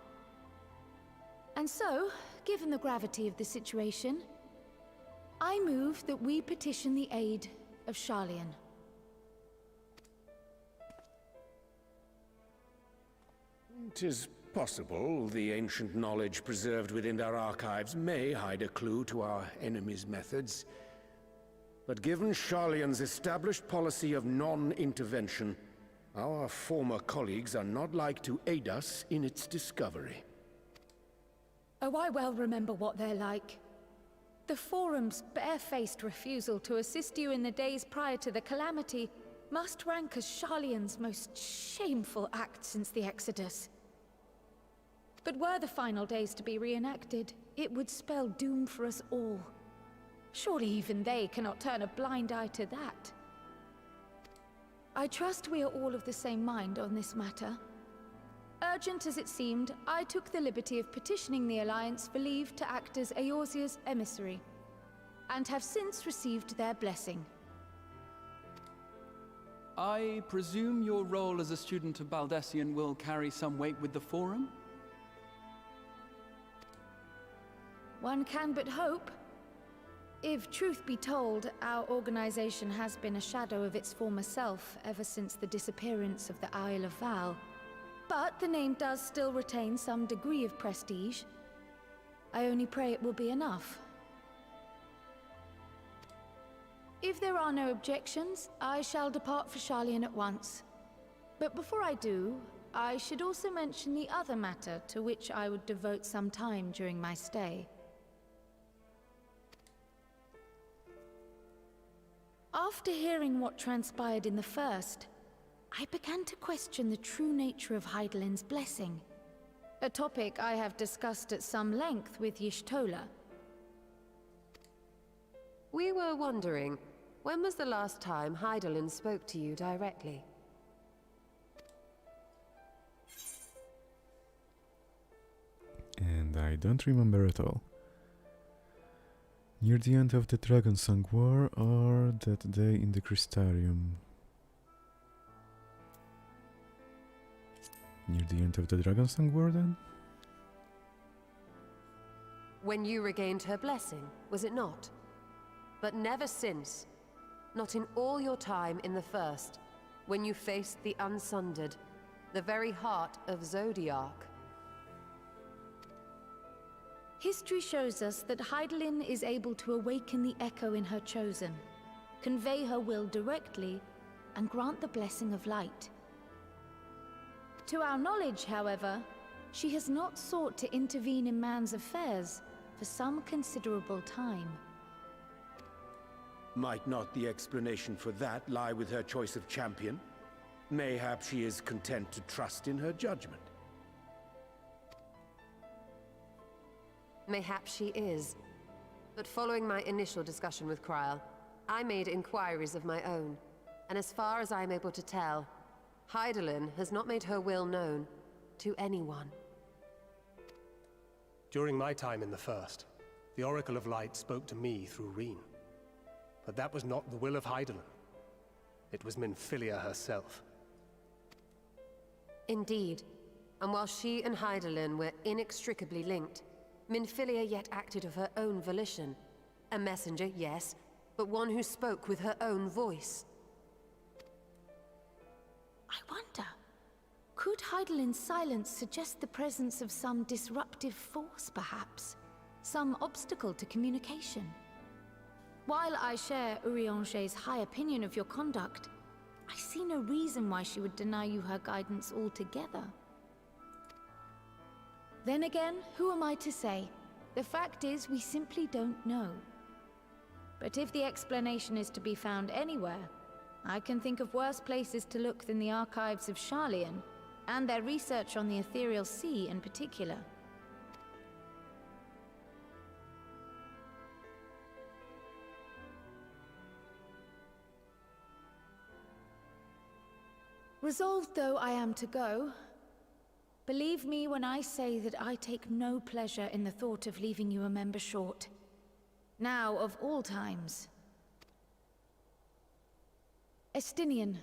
And so, given the gravity of the situation, I move that we petition the aid of Sharlayan. It is possible the ancient knowledge preserved within our archives may hide a clue to our enemy's methods. But given Sharlayan's established policy of non-intervention, our former colleagues are not like to aid us in its discovery. Oh, I well remember what they're like. The Forum's barefaced refusal to assist you in the days prior to the calamity must rank as Sharlayan's most shameful act since the Exodus. But were the final days to be reenacted, it would spell doom for us all. Surely even they cannot turn a blind eye to that. I trust we are all of the same mind on this matter. Urgent as it seemed, I took the liberty of petitioning the Alliance for leave to act as Eorzea's emissary, and have since received their blessing. I presume your role as a student of Baldesion will carry some weight with the Forum? One can but hope. If truth be told, our organization has been a shadow of its former self ever since the disappearance of the Isle of Val. But the name does still retain some degree of prestige. I only pray it will be enough. If there are no objections, I shall depart for Sharlayan at once. But before I do, I should also mention the other matter to which I would devote some time during my stay. After hearing what transpired in the first, I began to question the true nature of Hydaelyn's blessing. A topic I have discussed at some length with Y'shtola. We were wondering, when was the last time Hydaelyn spoke to you directly? And I don't remember at all. Near the end of the Dragonsong War or that day in the Crystarium? Near the end of the Dragonsong War then? When you regained her blessing, was it not? But never since. Not in all your time in the First, when you faced the Unsundered, the very heart of Zodiark. History shows us that Hydaelyn is able to awaken the echo in her chosen, convey her will directly, and grant the blessing of light. To our knowledge, however, she has not sought to intervene in man's affairs for some considerable time. Might not the explanation for that lie with her choice of champion? Mayhap she is content to trust in her judgment. Mayhaps she is. But following my initial discussion with Krile, I made inquiries of my own. And as far as I'm able to tell, Hydaelyn has not made her will known to anyone. During my time in the First, the Oracle of Light spoke to me through Reen. But that was not the will of Hydaelyn. It was Minfilia herself. Indeed. And while she and Hydaelyn were inextricably linked, Minfilia yet acted of her own volition. A messenger, yes, but one who spoke with her own voice. I wonder, could Hydaelyn's silence suggest the presence of some disruptive force, perhaps? Some obstacle to communication? While I share Urianger's high opinion of your conduct, I see no reason why she would deny you her guidance altogether. Then again, who am I to say? The fact is, we simply don't know. But if the explanation is to be found anywhere, I can think of worse places to look than the archives of Sharlayan, and their research on the Ethereal Sea in particular. Resolved though I am to go, believe me when I say that I take no pleasure in the thought of leaving you a member short. Now, of all times. Estinian,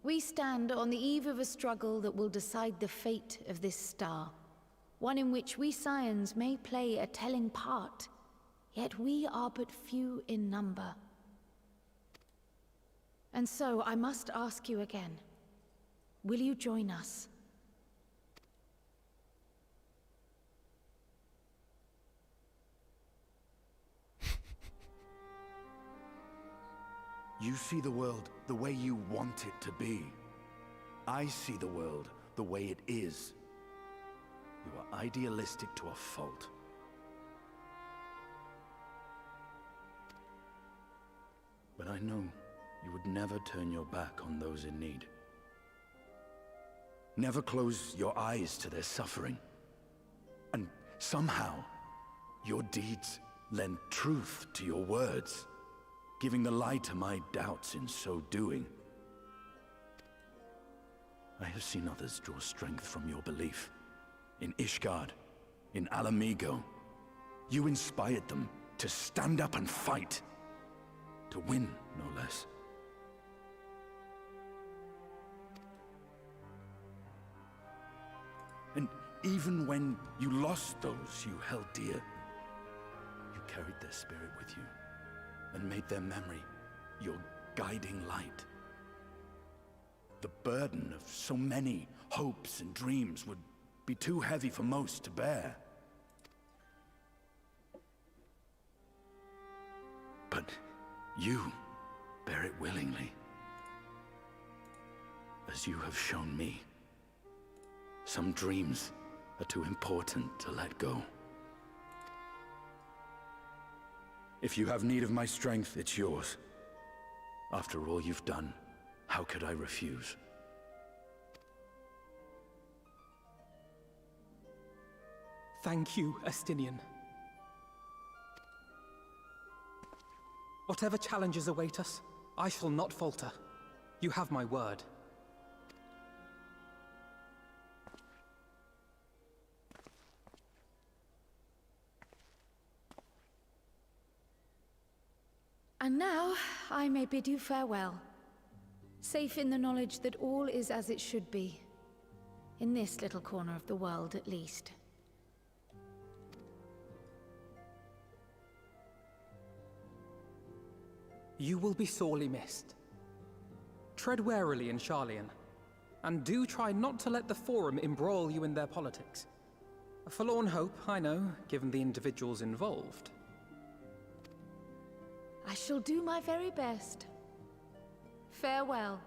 we stand on the eve of a struggle that will decide the fate of this star. One in which we Scions may play a telling part, yet we are but few in number. And so I must ask you again, will you join us? You see the world the way you want it to be. I see the world the way it is. You are idealistic to a fault. But I know you would never turn your back on those in need. Never close your eyes to their suffering. And somehow, your deeds lend truth to your words, giving the lie to my doubts in so doing. I have seen others draw strength from your belief. In Ishgard, in Ala Mhigo, you inspired them to stand up and fight. To win, no less. And even when you lost those you held dear, you carried their spirit with you and made their memory your guiding light. The burden of so many hopes and dreams would be too heavy for most to bear. But you bear it willingly, as you have shown me. Some dreams are too important to let go. If you have need of my strength, it's yours. After all you've done, how could I refuse? Thank you, Estinian. Whatever challenges await us, I shall not falter. You have my word. And now, I may bid you farewell. Safe in the knowledge that all is as it should be. In this little corner of the world, at least. You will be sorely missed. Tread warily in Sharlayan, and do try not to let the Forum embroil you in their politics. A forlorn hope, I know, given the individuals involved. I shall do my very best. Farewell.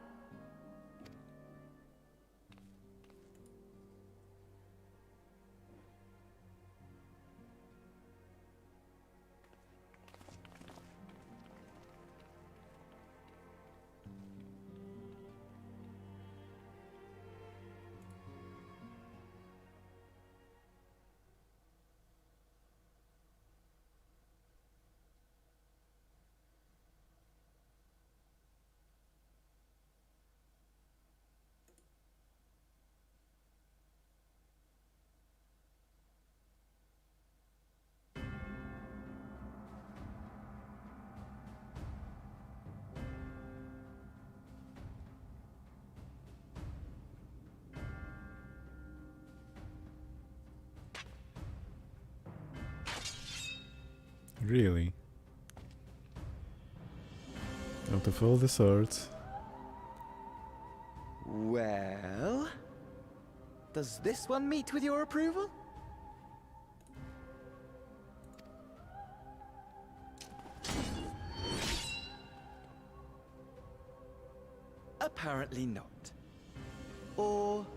Really? Out of all the swords? Well... does this one meet with your approval? Apparently not. Or...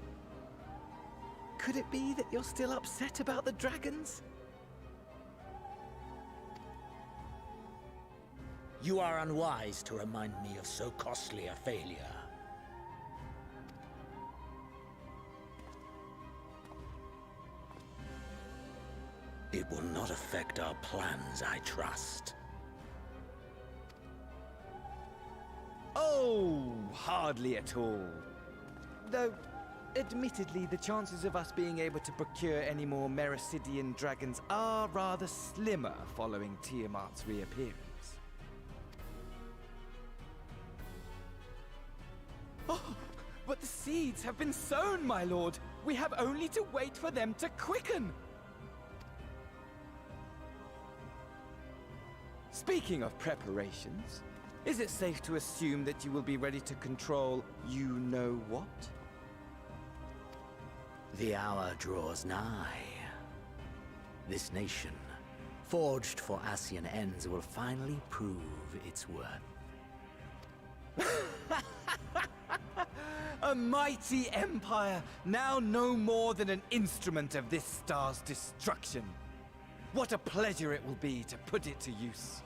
could it be that you're still upset about the dragons? You are unwise to remind me of so costly a failure. It will not affect our plans, I trust. Oh, hardly at all. Though, admittedly, the chances of us being able to procure any more Mericidian dragons are rather slimmer following Tiamat's reappearance. Oh, but the seeds have been sown, my lord! We have only to wait for them to quicken! Speaking of preparations, is it safe to assume that you will be ready to control you-know-what? The hour draws nigh. This nation, forged for Ascian ends, will finally prove its worth. A mighty empire, now no more than an instrument of this star's destruction. What a pleasure it will be to put it to use.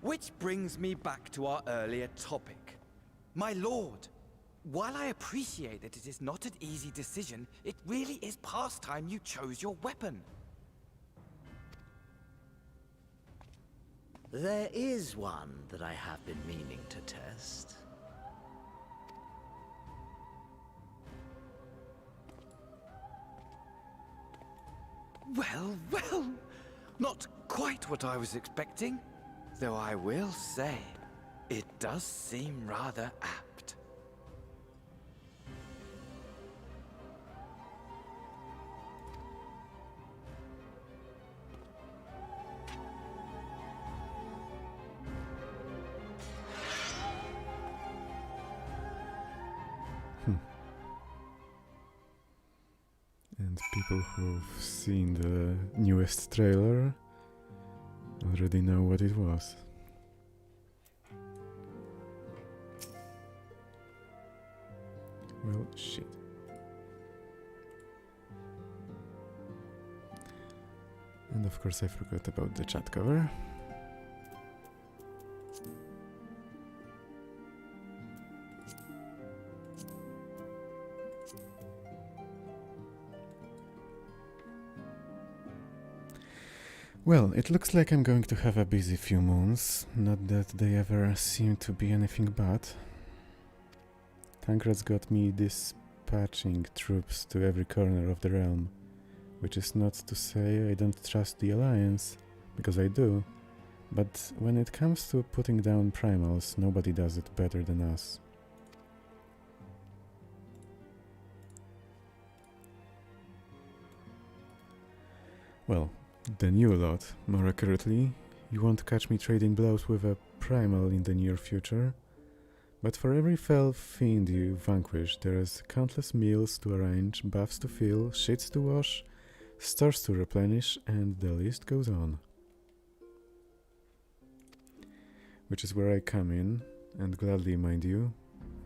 Which brings me back to our earlier topic. My lord, while I appreciate that it is not an easy decision, it really is past time you chose your weapon. There is one that I have been meaning to test. Well, well, not quite what I was expecting. Though I will say, it does seem rather apt. And people who've seen the newest trailer already know what it was. Well, shit. And of course I forgot about the chat cover. Well, it looks like I'm going to have a busy few months, not that they ever seem to be anything but. Tancred's got me dispatching troops to every corner of the realm, which is not to say I don't trust the Alliance, because I do, but when it comes to putting down primals, nobody does it better than us. Well, the new lot, more accurately. You won't catch me trading blows with a primal in the near future, but for every fell fiend you vanquish, there is countless meals to arrange, buffs to fill, shits to wash, stores to replenish, and the list goes on. Which is where I come in, and gladly, mind you.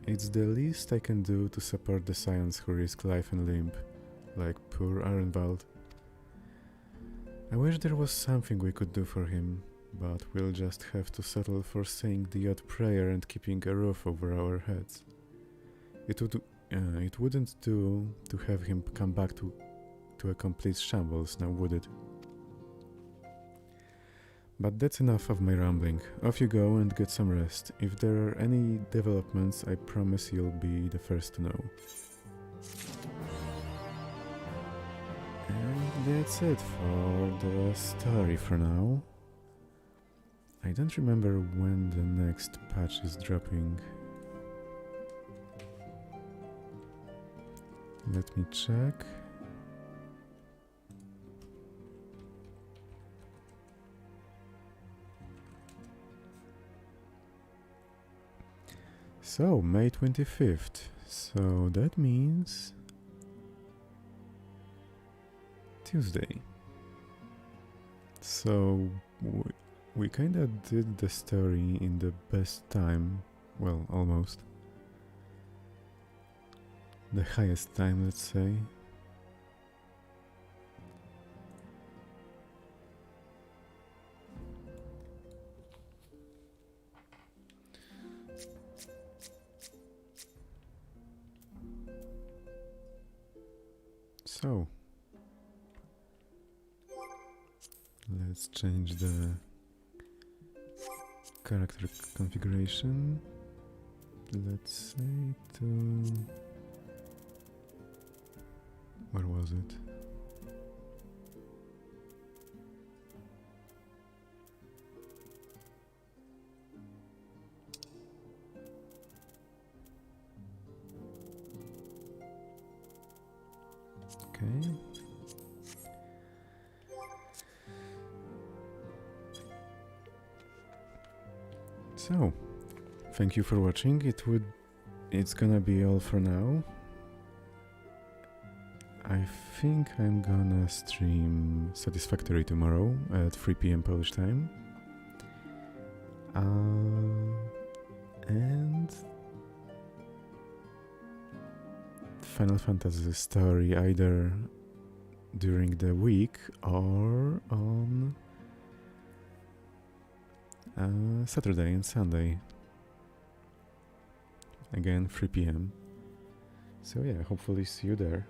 It's the least I can do to support the scions who risk life and limb, like poor Arenvald. I wish there was something we could do for him, but we'll just have to settle for saying the odd prayer and keeping a roof over our heads. It wouldn't do to have him come back to a complete shambles, now would it? But that's enough of my rambling. Off you go and get some rest. If there are any developments, I promise you'll be the first to know. And that's it for the story for now. I don't remember when the next patch is dropping. Let me check. So, May 25th. So that means Tuesday. So we kinda did the story in the best time. Well, almost. The highest time, let's say. So, let's change the character configuration. Let's say to... where was it? Okay. So, thank you for watching. It's gonna be all for now. I think I'm gonna stream Satisfactory tomorrow at 3 PM Polish time. And Final Fantasy story either during the week or on Saturday and Sunday. Again, 3 PM. So yeah, hopefully see you there.